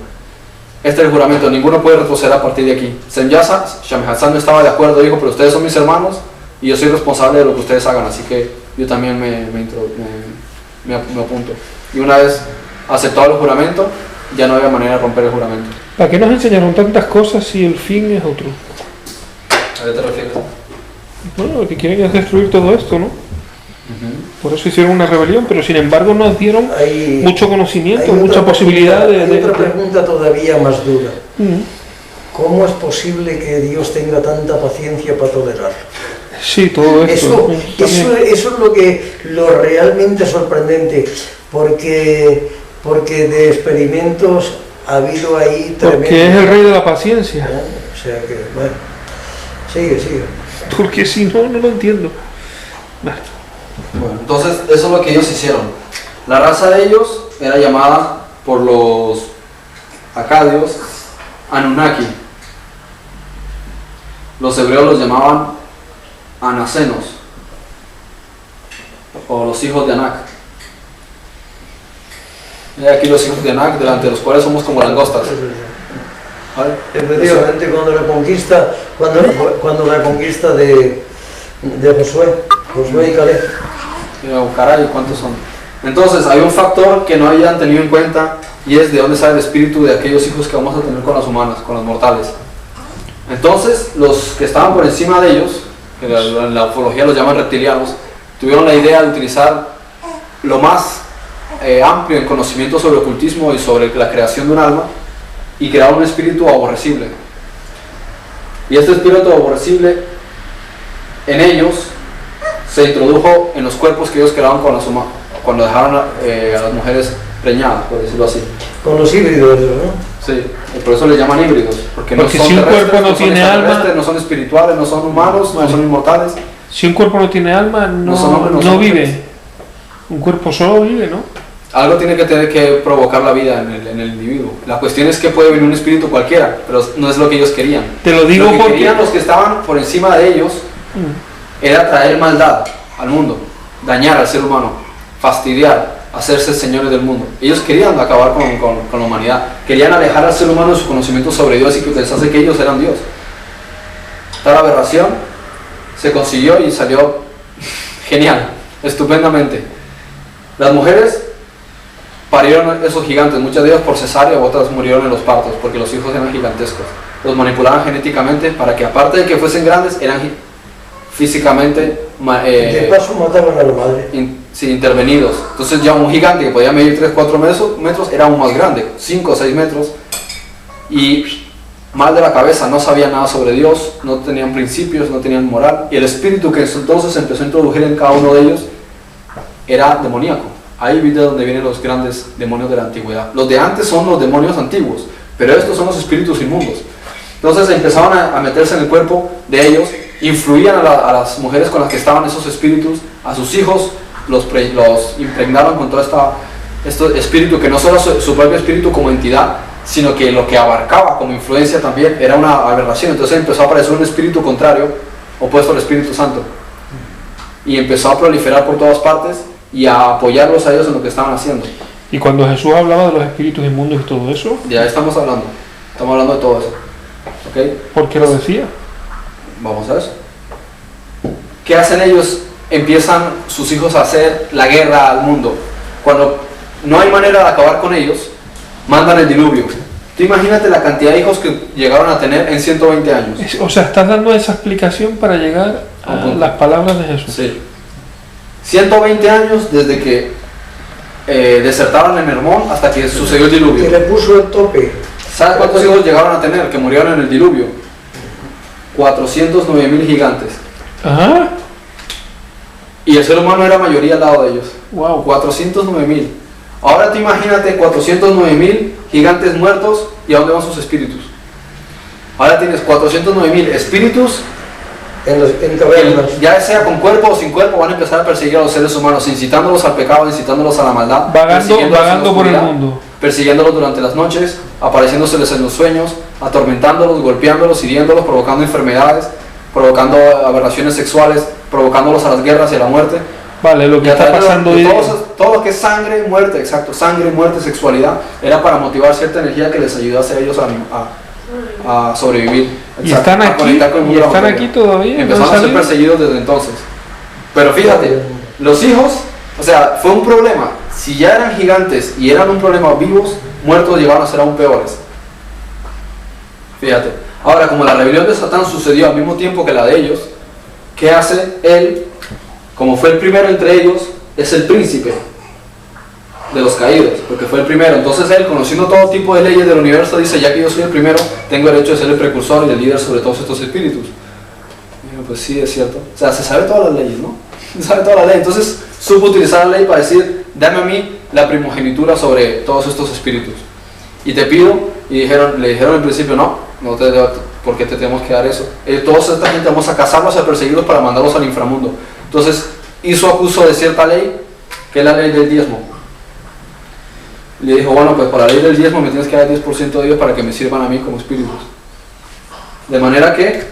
Este es el juramento, ninguno puede retroceder a partir de aquí. Semyasa, Shamehazan no estaba de acuerdo, dijo, pero ustedes son mis hermanos y yo soy responsable de lo que ustedes hagan, así que yo también me apunto. Y una vez aceptado el juramento, ya no había manera de romper el juramento. ¿Para qué nos enseñaron tantas cosas si el fin es otro? ¿A qué te refieres? Bueno, lo que quieren es destruir todo esto, ¿no? Por eso hicieron una rebelión, pero sin embargo nos dieron mucho conocimiento, mucha posibilidad de... Hay otra pregunta todavía más dura. ¿Cómo es posible que Dios tenga tanta paciencia para tolerar? Sí, todo esto. Eso es lo realmente sorprendente, porque de experimentos ha habido ahí tremendo. Porque es el rey de la paciencia. O sea que, bueno, sigue. Porque si no, no lo entiendo. Bueno, entonces eso es lo que ellos hicieron. La raza de ellos era llamada por los acadios Anunnaki. Los hebreos los llamaban Anasenos o los hijos de Anak. Y aquí los hijos de Anak, delante de los cuales somos como langostas. ¿Vale? Efectivamente, cuando la conquista de Josué y Caleb. Caray, ¿cuántos son? Entonces hay un factor que no hayan tenido en cuenta, y es de dónde sale el espíritu de aquellos hijos que vamos a tener con las humanas, con los mortales. Entonces los que estaban por encima de ellos, que en la ufología los llaman reptilianos, tuvieron la idea de utilizar lo más amplio en conocimiento sobre ocultismo y sobre la creación de un alma, y crear un espíritu aborrecible. Y este espíritu aborrecible en ellos se introdujo en los cuerpos que ellos crearon con las humanas, cuando dejaron a las mujeres preñadas, por decirlo así. Con los híbridos, ¿no? Sí, por eso le llaman híbridos, porque no son si un terrestres, cuerpo no tiene alma, no son espirituales, no son humanos, vale, no son inmortales. Si un cuerpo no tiene alma, No son hombres, no son vive. mujeres. Un cuerpo solo vive, ¿no? Algo tiene que tener que provocar la vida en el individuo. La cuestión es que puede venir un espíritu cualquiera, pero no es lo que ellos querían. Te lo digo Lo que porque... querían los que estaban por encima de ellos era traer maldad al mundo, dañar al ser humano, fastidiar, hacerse señores del mundo. Ellos querían acabar con la humanidad, querían alejar al ser humano de su conocimiento sobre Dios y que pensase que ellos eran Dios. Tal aberración se consiguió y salió genial, estupendamente. Las mujeres parieron esos gigantes, muchas de ellas por cesárea, otras murieron en los partos porque los hijos eran gigantescos. Los manipulaban genéticamente para que, aparte de que fuesen grandes, eran físicamente de paso mataban a la madre. intervenidos. Entonces ya un gigante que podía medir 3-4 metros era aún más grande, 5 o 6 metros, y mal de la cabeza, no sabían nada sobre Dios, no tenían principios, no tenían moral, y el espíritu que entonces empezó a introducir en cada uno de ellos era demoníaco. Ahí de donde vienen los grandes demonios de la antigüedad. Los de antes son los demonios antiguos, pero estos son los espíritus inmundos. Entonces empezaban a meterse en el cuerpo de ellos, influían a las mujeres con las que estaban esos espíritus, a sus hijos los impregnaban con todo este espíritu, que no solo su propio espíritu como entidad, sino que lo que abarcaba como influencia también era una aberración. Entonces empezó a aparecer un espíritu contrario, opuesto al Espíritu Santo, y empezó a proliferar por todas partes y a apoyarlos a ellos en lo que estaban haciendo. Y cuando Jesús hablaba de los espíritus inmundos y todo eso, Ya estamos hablando de todo eso. ¿Okay? ¿por qué lo decía? Vamos a eso. ¿Qué hacen ellos? Empiezan sus hijos a hacer la guerra al mundo. Cuando no hay manera de acabar con ellos, mandan el diluvio. Tú imagínate la cantidad de hijos que llegaron a tener en 120 años. O sea, estás dando esa explicación para llegar a las palabras de Jesús. Sí. 120 años desde que desertaron en Hermón hasta que sucedió el diluvio. Que le puso el tope. ¿Sabes cuántos hijos llegaron a tener que murieron en el diluvio? 409.000 gigantes. Ajá. Y el ser humano era mayoría al lado de ellos. Wow. 409.000. Ahora te imagínate 409.000 gigantes muertos, y a dónde van sus espíritus. Ahora tienes 409.000 espíritus En cavernas. que, ya sea con cuerpo o sin cuerpo, van a empezar a perseguir a los seres humanos, incitándolos al pecado, incitándolos a la maldad, Vagando por el mundo. persiguiéndolos durante las noches, apareciéndoseles en los sueños, atormentándolos, golpeándolos, hiriéndolos, provocando enfermedades, provocando aberraciones sexuales, provocándolos a las guerras y a la muerte. Vale, lo que está pasando hoy. Todo lo que es sangre, muerte, exacto, sangre, muerte, sexualidad, era para motivar cierta energía que les ayudase a ellos a sobrevivir. Y exacto, están a aquí, conectar con el y mundo están material. aquí todavía. Empezaron a ser perseguidos desde entonces. Pero fíjate, los hijos, o sea, fue un problema. Si ya eran gigantes y eran un problema vivos, muertos llegaron a ser aún peores. Fíjate. Ahora, como la rebelión de Satán sucedió al mismo tiempo que la de ellos, ¿qué hace él? Como fue el primero entre ellos, es el príncipe de los caídos, porque fue el primero. Entonces él, conociendo todo tipo de leyes del universo, dice: ya que yo soy el primero, tengo derecho de ser el precursor y el líder sobre todos estos espíritus. Y digo, pues sí, es cierto. O sea, se sabe todas las leyes, ¿no? Se sabe toda la ley. Entonces supo utilizar la ley para decir: dame a mí la primogenitura sobre todos estos espíritus. Y te pido, y le dijeron en principio: no ¿por qué te tenemos que dar eso? Toda esta gente vamos a cazarlos, a perseguirlos para mandarlos al inframundo. Entonces hizo acuso de cierta ley, que es la ley del diezmo. Le dijo: bueno, pues por la ley del diezmo me tienes que dar el 10% de ellos para que me sirvan a mí como espíritus. De manera que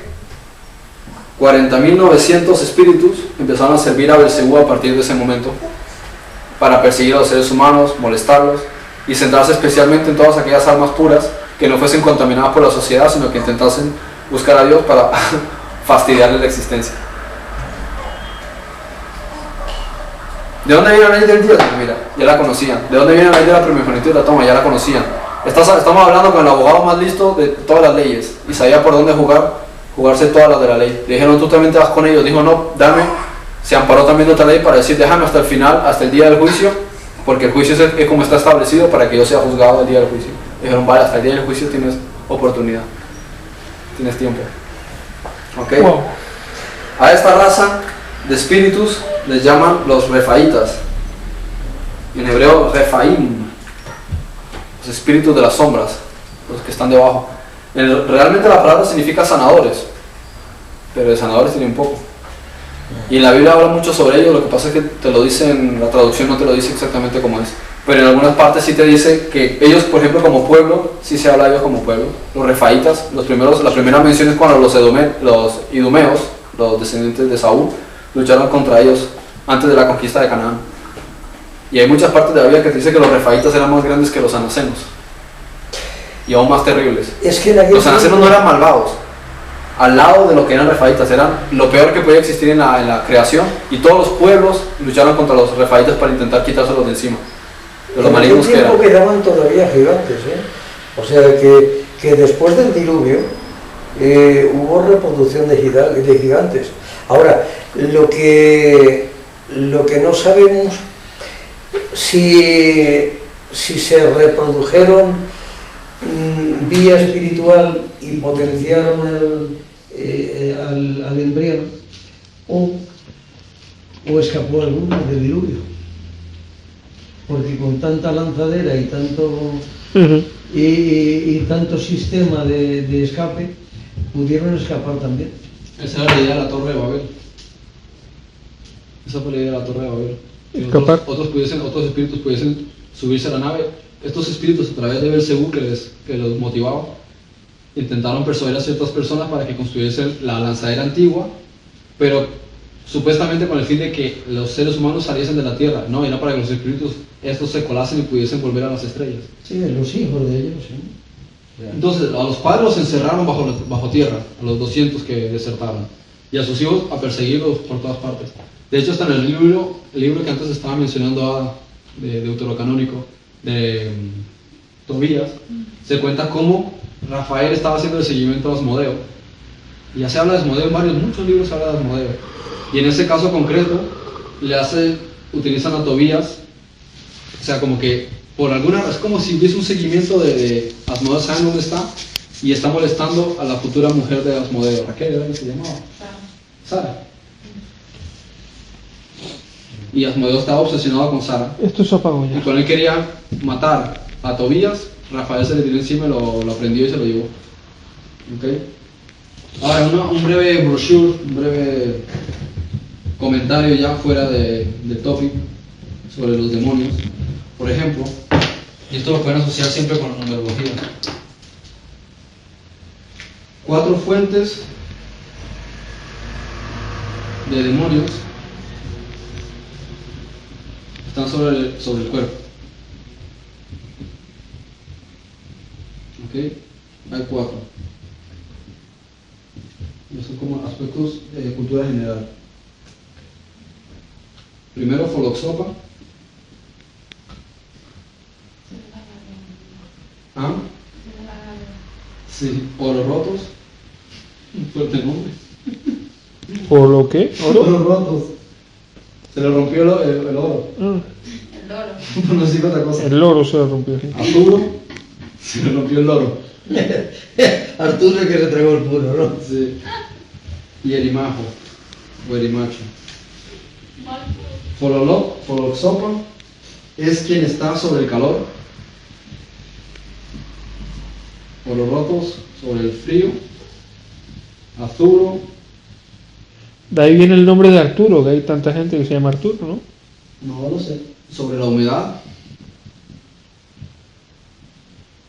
40.900 espíritus empezaron a servir a Belcebú a partir de ese momento, para perseguir a los seres humanos, molestarlos y centrarse especialmente en todas aquellas almas puras que no fuesen contaminadas por la sociedad, sino que intentasen buscar a Dios para fastidiarle la existencia. ¿De dónde viene la ley del diezmo? Mira, ya la conocían. ¿De dónde viene la ley de la primogenitura? Toma, ya la conocían. Estamos hablando con el abogado más listo de todas las leyes y sabía por dónde jugarse todas las de la ley. Le dijeron, tú también te vas con ellos. Dijo, no, dame. Se amparó también de otra ley para decir, déjame hasta el final, hasta el día del juicio, porque el juicio es como está establecido para que yo sea juzgado el día del juicio. Dijeron, vale, hasta el día del juicio tienes oportunidad, tienes tiempo. ¿Ok? Wow. A esta raza de espíritus les llaman los refaitas. En hebreo, refaim. Los espíritus de las sombras, los que están debajo. Realmente la palabra significa sanadores, pero de sanadores tiene un poco. Y en la Biblia habla mucho sobre ello, lo que pasa es que te lo dice en la traducción, no te lo dice exactamente como es. Pero en algunas partes sí te dice que ellos, por ejemplo, como pueblo, sí se habla de ellos como pueblo. Los refaitas, la primera mención es cuando los idumeos, los descendientes de Saúl, lucharon contra ellos antes de la conquista de Canaán. Y hay muchas partes de la Biblia que te dice que los refaitas eran más grandes que los anacenos. Y aún más terribles. Es que los anacenos no eran malvados. Al lado de lo que eran refaitas, eran lo peor que podía existir en la creación, y todos los pueblos lucharon contra los refaitas para intentar quitárselos de encima, de los malignos que eran. Quedaban todavía gigantes, o sea que después del diluvio hubo reproducción de gigantes. Ahora, lo que no sabemos si se reprodujeron vía espiritual y potenciaron al embrión, o escapó alguno del diluvio, porque con tanta lanzadera y tanto sistema de escape pudieron escapar también. Esa era la idea de la Torre de Babel. Esa fue la idea de la Torre de Babel. Otros espíritus pudiesen subirse a la nave. Estos espíritus, a través de Belcebú, que los motivaba, intentaron persuadir a ciertas personas para que construyesen la lanzadera antigua, pero supuestamente con el fin de que los seres humanos saliesen de la tierra. No, era para que los espíritus estos se colasen y pudiesen volver a las estrellas. Sí, los hijos de ellos, sí. Entonces, a los padres los encerraron bajo tierra, a los 200 que desertaron, y a sus hijos a perseguirlos por todas partes. De hecho, hasta en el libro que antes estaba mencionando de Deuterocanónico, de Tobías, se cuenta cómo Rafael estaba haciendo el seguimiento a Asmodeo. Y ya se habla de Asmodeo en muchos libros se habla de Asmodeo. Y en ese caso concreto, utilizan a Tobías, o sea, como que por alguna razón, es como si hubiese un seguimiento de Asmodeo, ¿saben dónde está? Y está molestando a la futura mujer de Asmodeo. ¿Raquel era que se llamaba? Sara. Y Asmodeo estaba obsesionado con Sara. Esto se apagó ya. Y cuando él quería matar a Tobías, Rafael se le tiró encima y lo prendió y se lo llevó. ¿Okay? Ahora, un breve brochure, un breve comentario ya fuera del topic sobre los demonios. Por ejemplo, y esto lo pueden asociar siempre con la numerología. 4 fuentes de demonios están sobre el cuerpo. ¿Ok? Hay 4. Son como aspectos de cultura general. Primero, Foloxopa. ¿Ah? Sí, Oro Rotos. Un fuerte nombre. ¿Por lo qué? Oro Rotos. Se le rompió el oro. El loro. No sé otra cosa. El loro se le rompió. Arturo. Se le rompió el loro. Arturo que se tragó el puro, ¿no? Sí. Y Erimajo. O Erimacho. Foloxopa es quien está sobre el calor. Oro Rotos sobre el frío. Arturo. De ahí viene el nombre de Arturo, que hay tanta gente que se llama Arturo, ¿no? No lo sé. Sobre la humedad.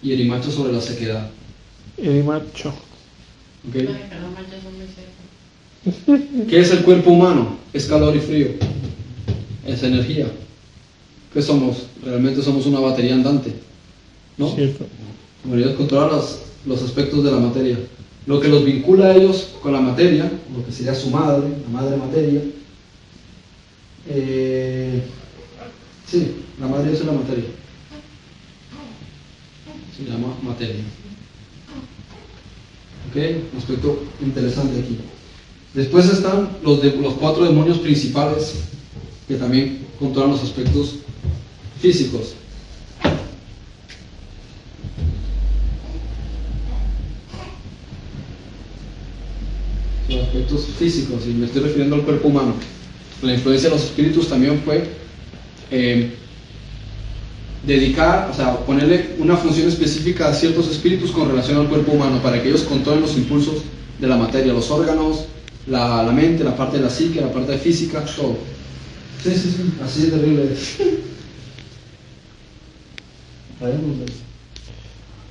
Y Erimacho sobre la sequedad. Erimacho. ¿Okay? ¿Qué es el cuerpo humano? Es calor y frío. Es energía. ¿Qué somos? Realmente somos una batería andante, ¿no? Cierto. Deberíamos controlar los aspectos de la materia. Lo que los vincula a ellos con la materia, lo que sería su madre, la madre materia, Sí, la madre es la materia. Se llama materia. ¿Ok? Un aspecto interesante aquí. Después están los 4 demonios principales que también controlan los aspectos físicos. Los aspectos físicos, y me estoy refiriendo al cuerpo humano. La influencia de los espíritus también fue dedicar, o sea, ponerle una función específica a ciertos espíritus con relación al cuerpo humano, para que ellos controlen los impulsos de la materia, los órganos, la mente, la parte de la psique, la parte física, todo. Sí, así de terrible es.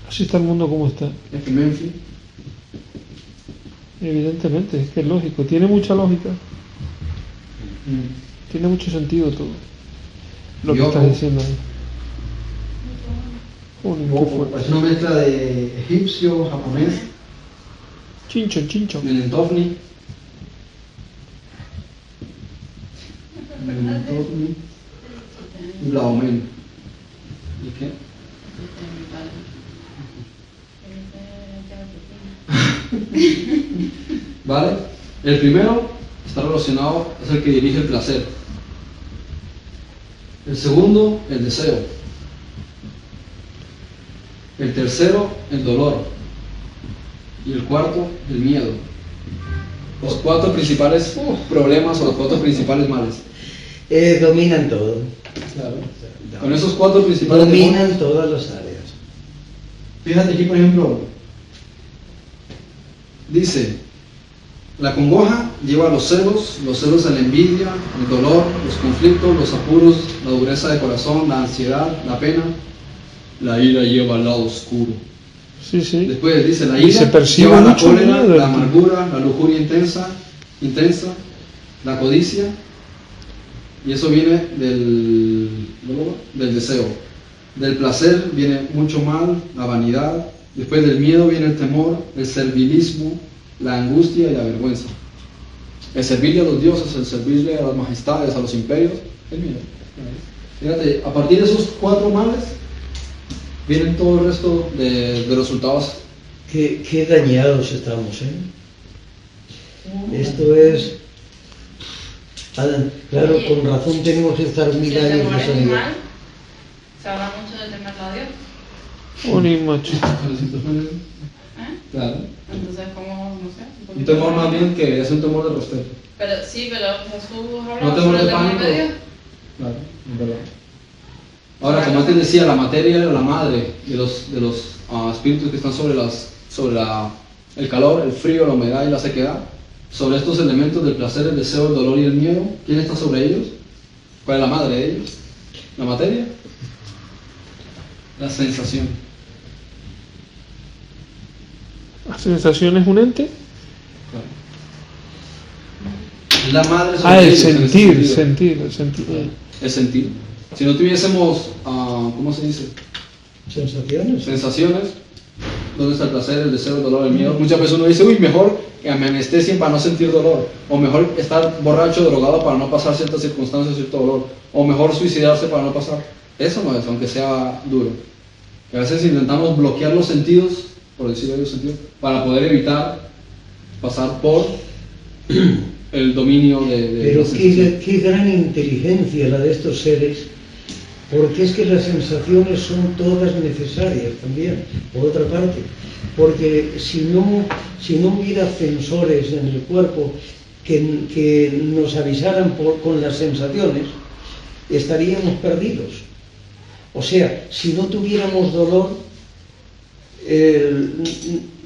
Así está el mundo como está. Es que Memphis. Evidentemente, es que es lógico, tiene mucha lógica. Tiene mucho sentido todo lo que estás diciendo ahí. Es una mezcla de egipcio, japonés, Chincho. Menentovni, y Blaomen. ¿Y qué? ¿Vale? El primero está relacionado, es el que dirige el placer. El segundo, el deseo. El tercero, el dolor. Y el cuarto, el miedo. Los 4 principales problemas o los 4 principales males. Dominan todo. Claro. Con esos 4 principales Dominan demonios, todas las áreas. fíjate aquí, por ejemplo, dice: la congoja lleva a los celos a la envidia, el dolor, los conflictos, los apuros, la dureza de corazón, la ansiedad, la pena. La ira lleva al lado oscuro. Sí. Después dice: la Y ira se percibe lleva a la mucho cólera, miedo. la amargura, la lujuria intensa, la codicia, y eso viene del deseo. Del placer viene mucho mal, la vanidad. Después del miedo viene el temor, el servilismo, la angustia y la vergüenza. El servirle a los dioses, el servirle a las majestades, a los imperios, el miedo. Fíjate, a partir de esos 4 males vienen todo el resto de resultados. Qué dañados estamos, Esto es... Claro, Oye, con razón tenemos que estar 1000 el años temor de es sanidad. mal. Se habla mucho de temerlo a Dios. Macho. Claro. Entonces, como, no sé. Un temor más bien que es un temor de respeto. Pero sí, pero Jesús habla No temor sobre de el temor pánico. de Dios. Claro, es verdad. Ahora, como antes decía, la materia era la madre de los espíritus que están sobre el calor, el frío, la humedad y la sequedad. Sobre estos elementos del placer, el deseo, el dolor y el miedo, ¿quién está sobre ellos? ¿Cuál es la madre de ellos? ¿La materia? La sensación. ¿La sensación es un ente? Es la madre sobre El ellos, en ese sentir. sentido. El sentir. Si no tuviésemos, ¿cómo se dice? Sensaciones. Sensaciones, ¿dónde está el placer, el deseo, el dolor, el miedo? Muchas veces uno dice: uy, mejor que me anestesien para no sentir dolor, o mejor estar borracho, drogado para no pasar ciertas circunstancias, cierto dolor, o mejor suicidarse para no pasar. Eso no es, aunque sea duro. Que a veces intentamos bloquear los sentidos, por decirlo de sentido, para poder evitar pasar por el dominio de Pero la sensación. qué gran inteligencia la de estos seres, porque es que las sensaciones son todas necesarias también, por otra parte, porque si no hubiera sensores en el cuerpo que nos avisaran con las sensaciones, estaríamos perdidos. O sea, si no tuviéramos dolor,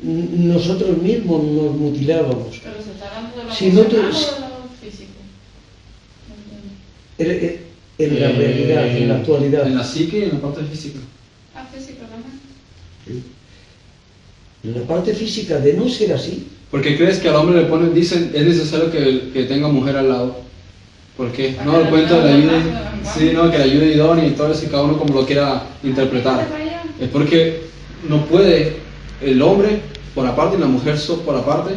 nosotros mismos nos mutilábamos. Pero se está hablando de lo Si no emocional te- o de lo físico. No entiendo. En la realidad, en la actualidad. En la psique y en la parte física. Físico también. En la parte física, de no ser así, Porque crees que al hombre le ponen, dicen, es necesario que tenga mujer al lado. ¿Por qué? Para No, que el le cuento de la puedan ayuda, dar más, sí, no, que la ayuda idónea y todo eso, y cada uno como lo quiera interpretar. Es porque no puede el hombre por aparte y la mujer por aparte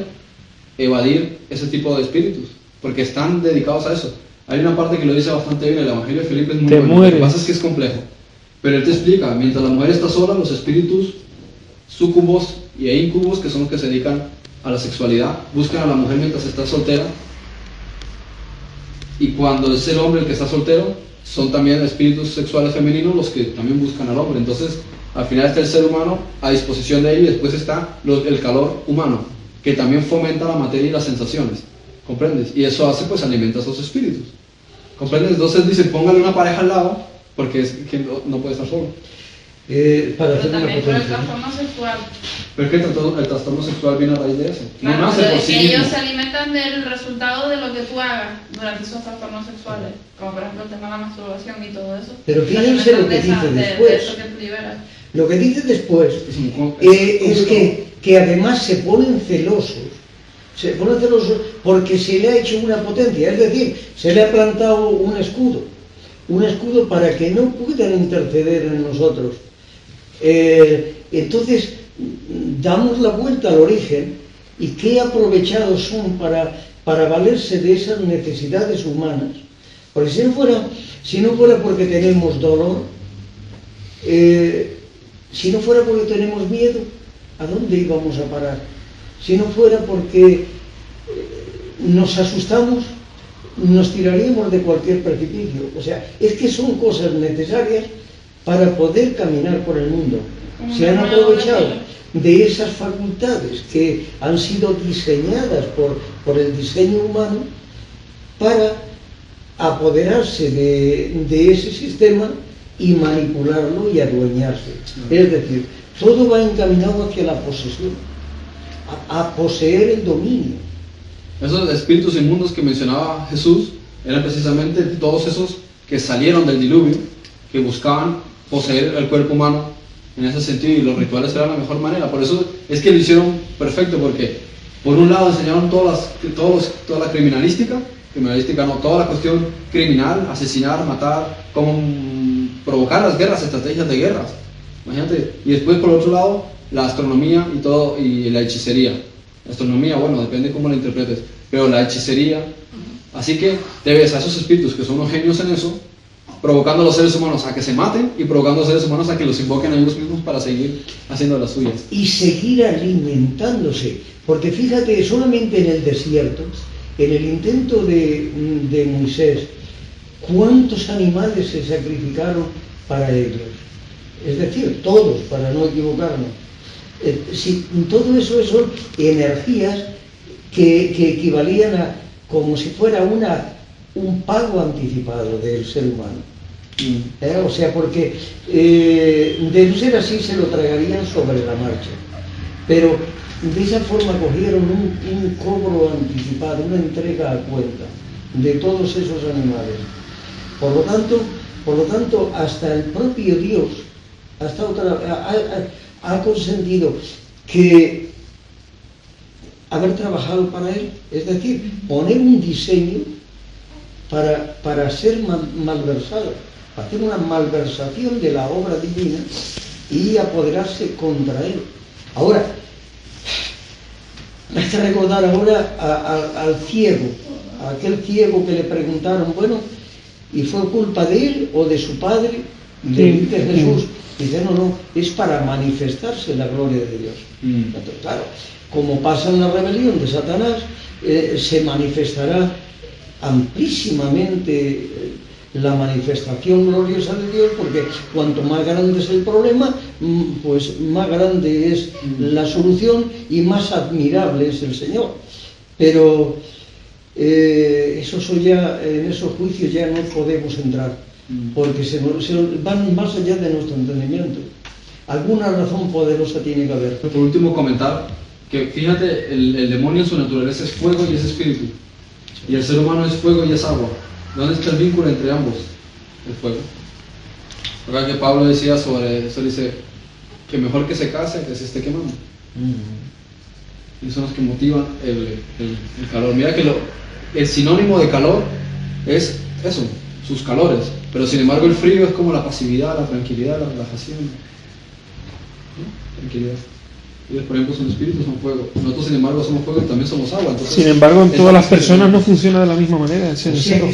evadir ese tipo de espíritus, porque están dedicados a eso, Hay una parte que lo dice bastante bien, el Evangelio de Felipe es muy Te bueno. mueres. Lo que pasa es que es complejo. Pero él te explica, mientras la mujer está sola, los espíritus súcubos y íncubos, que son los que se dedican a la sexualidad, buscan a la mujer mientras está soltera. Y cuando es el hombre el que está soltero, son también espíritus sexuales femeninos los que también buscan al hombre. Entonces, al final está el ser humano a disposición de él, y después está el calor humano, que también fomenta la materia y las sensaciones. ¿Comprendes? Y eso hace, pues, alimenta a esos espíritus. ¿Comprendes? Entonces dice, póngale una pareja al lado, porque es que no puede estar solo. Para Pero hacer una también por el potencia. trastorno sexual. Pero es que el trastorno sexual viene a raíz de eso. No Claro, nace pero por es sí que ellos mismo. se alimentan del resultado de lo que tú hagas durante esos trastornos sexuales, como por ejemplo el tema de la masturbación y todo eso. Pero Se fíjense lo que alimentan dice de después. eso que tú liberas. Lo que dice después es que además se ponen celosos. Se ponen celosos porque se le ha hecho una potencia, es decir, se le ha plantado un escudo para que no puedan interceder en nosotros. Entonces, damos la vuelta al origen, y qué aprovechados son para valerse de esas necesidades humanas. Porque si no fuera porque tenemos dolor, si no fuera porque tenemos miedo, ¿a dónde íbamos a parar? Si no fuera porque nos asustamos, nos tiraríamos de cualquier precipicio. O sea, es que son cosas necesarias para poder caminar por el mundo. Se han aprovechado de esas facultades que han sido diseñadas por el diseño humano para apoderarse de ese sistema y manipularlo y adueñarse. Es decir, todo va encaminado hacia la posesión, a poseer el dominio. Esos espíritus inmundos que mencionaba Jesús eran precisamente todos esos que salieron del diluvio, que buscaban poseer el cuerpo humano en ese sentido, y los rituales eran la mejor manera. Por eso es que lo hicieron perfecto, porque por un lado enseñaron toda la criminalística no, toda la cuestión criminal, asesinar, matar, cómo provocar las guerras, estrategias de guerras, imagínate. Y después por otro lado la astronomía y todo, y la hechicería. La astronomía, bueno, depende cómo la interpretes, pero la hechicería. Así que te ves a esos espíritus que son unos genios en eso, provocando a los seres humanos a que se maten, y provocando a los seres humanos a que los invoquen a ellos mismos para seguir haciendo las suyas. Y seguir alimentándose. Porque fíjate, solamente en el desierto, en el intento de Moisés, ¿cuántos animales se sacrificaron para ellos? Es decir, todos, para no equivocarnos. Si todo eso son energías que equivalían a como si fuera un pago anticipado del ser humano. O sea, porque de no ser así se lo tragarían sobre la marcha. Pero de esa forma cogieron un cobro anticipado, una entrega a cuenta de todos esos animales. Por lo tanto, hasta el propio Dios ha consentido que haber trabajado para él, es decir, poner un diseño para ser malversado, hacer una malversación de la obra divina y apoderarse contra él. Ahora, me hace recordar ahora al ciego, a aquel ciego que le preguntaron, bueno, ¿y fue culpa de él o de su padre? Y le dice Jesús, dice, no, es para manifestarse la gloria de Dios. Entonces, claro, como pasa en la rebelión de Satanás, se manifestará amplísimamente la manifestación gloriosa de Dios, porque cuanto más grande es el problema, pues más grande es la solución y más admirable es el Señor. Pero en esos juicios ya no podemos entrar, porque se van más allá de nuestro entendimiento. Alguna razón poderosa tiene que haber. Por último, comentar que fíjate, el demonio en su naturaleza es fuego y es espíritu, y el ser humano es fuego y es agua. ¿Dónde está el vínculo entre ambos? El fuego. Acá que Pablo decía sobre eso, dice que mejor que se case que se esté quemando. Y son los que motivan el calor. Mira que el sinónimo de calor es eso, sus calores, pero sin embargo el frío es como la pasividad, la tranquilidad, la relajación. ¿No? Tranquilidad. Ellos, por ejemplo, son espíritus, son fuego. Nosotros, sin embargo, somos fuego y también somos agua. Entonces, sin embargo, en todas las personas no funciona de la misma manera. O sea, que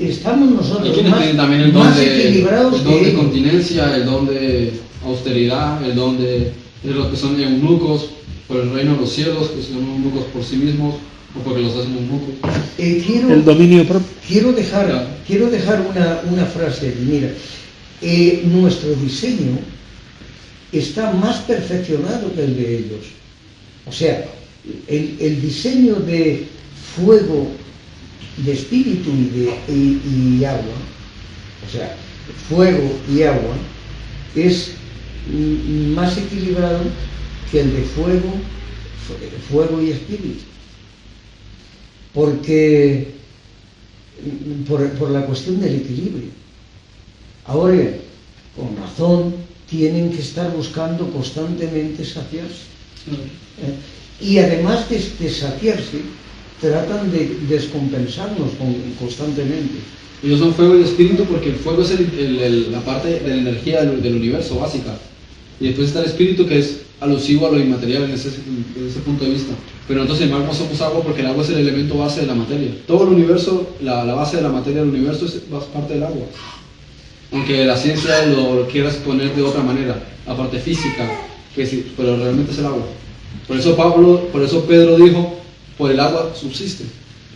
estamos nosotros hay quienes tienen también el don más equilibrados el don de que ellos. continencia, el don de austeridad, el don de los que son eunucos por el reino de los cielos, que son eunucos por sí mismos o porque los hacen eunucos. El dominio propio. Quiero dejar una frase. Mira, nuestro diseño está más perfeccionado que el de ellos. O sea, el diseño de fuego, de espíritu y agua, o sea, fuego y agua, es más equilibrado que el de fuego y espíritu. Porque, por la cuestión del equilibrio. Ahora, con razón, tienen que estar buscando constantemente saciarse. Y además de saciarse, tratan de descompensarnos constantemente. Ellos son fuego y espíritu porque el fuego es la parte de la energía del universo básica. Y después está el espíritu, que es alusivo a lo inmaterial en ese punto de vista. Pero nosotros, sin embargo, somos agua porque el agua es el elemento base de la materia. Todo el universo, la base de la materia del universo es parte del agua. Aunque la ciencia lo quiera exponer de otra manera, la parte física, pero realmente es el agua. Por eso Pedro dijo, por el agua subsiste.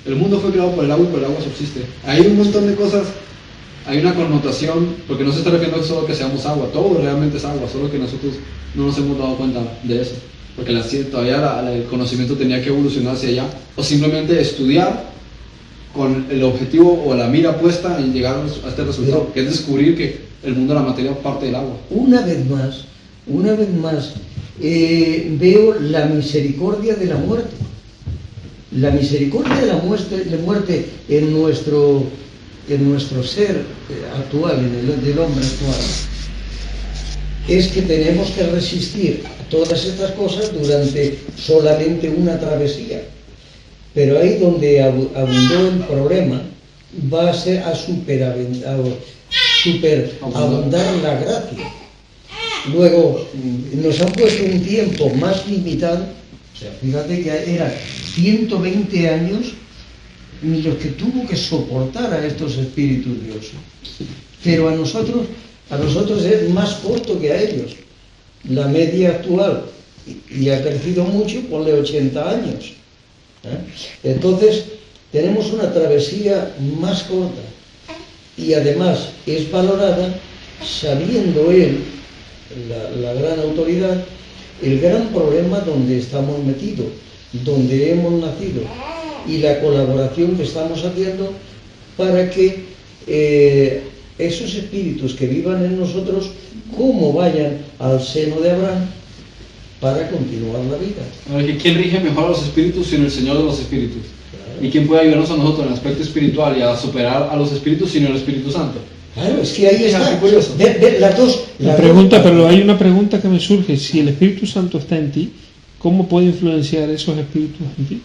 El mundo fue creado por el agua y por el agua subsiste. Hay un montón de cosas, hay una connotación, porque no se está refiriendo solo que seamos agua, todo realmente es agua, solo que nosotros no nos hemos dado cuenta de eso. Porque todavía el conocimiento tenía que evolucionar hacia allá, o simplemente estudiar con el objetivo o la mira puesta en llegar a este resultado, que es descubrir que el mundo de la materia parte del agua. Una vez más, veo la misericordia de la muerte. La misericordia de la muerte en nuestro ser actual, del hombre actual, es que tenemos que resistir a todas estas cosas durante solamente una travesía. Pero ahí donde abundó el problema, va a ser a superabundar la gracia. Luego, nos han puesto un tiempo más limitado, o sea, fíjate que eran 120 años los que tuvo que soportar a estos espíritus dioses. Pero a nosotros es más corto que a ellos. La media actual, y ha crecido mucho, ponle 80 años. Entonces tenemos una travesía más corta y además es valorada sabiendo él, la gran autoridad, el gran problema donde estamos metidos, donde hemos nacido y la colaboración que estamos haciendo para que esos espíritus que vivan en nosotros, como vayan al seno de Abraham, para continuar la vida. ¿Quién rige mejor a los espíritus sino el Señor de los espíritus? Claro. ¿Y quién puede ayudarnos a nosotros en el aspecto espiritual y a superar a los espíritus sino el Espíritu Santo? Claro, es que ahí está. Curioso. Pero hay una pregunta que me surge. Si el Espíritu Santo está en ti, ¿cómo puede influenciar esos espíritus en ti?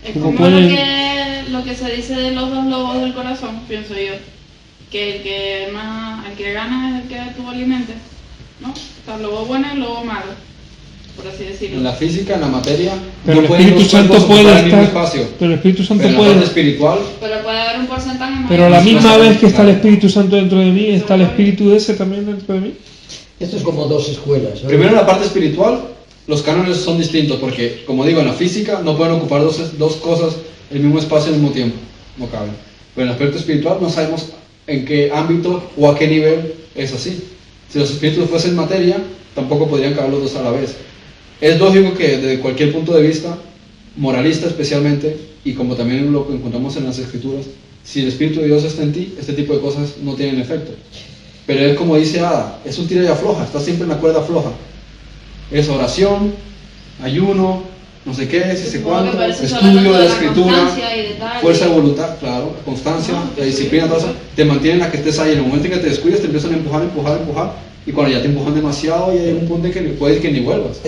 Es como lo que se dice de los dos lobos del corazón, pienso yo. Que el que gana es el que tú alimentes, ¿no? Está el lobo bueno y el lobo malo, por así decirlo. En la física, en la materia, pero el Espíritu Santo puede estar. Pero el Espíritu Santo puede. En la parte espiritual. Pero puede haber un porcentaje más. Pero a la misma vez que está el Espíritu Santo dentro de mí, está el Espíritu de ese también dentro de mí. Esto es como dos escuelas. Primero, en la parte espiritual, los cánones son distintos porque, como digo, en la física no pueden ocupar dos cosas en el mismo espacio al mismo tiempo. No caben. Pero en el aspecto espiritual no sabemos en qué ámbito o a qué nivel es así. Si los espíritus fuesen materia, tampoco podrían caber los dos a la vez. Es lógico que desde cualquier punto de vista, moralista especialmente, y como también lo encontramos en las escrituras, si el Espíritu de Dios está en ti, este tipo de cosas no tienen efecto. Pero es como dice Ada, es un tira y afloja, está siempre en la cuerda floja. Es oración, ayuno, no sé qué, si sé cuánto, estudio de la escritura, fuerza de voluntad, claro, constancia, la disciplina, todo eso, te mantienen a que estés ahí. En el momento en que te descuidas te empiezan a empujar, y cuando ya te empujan demasiado y hay un punto en que puede que ni vuelvas.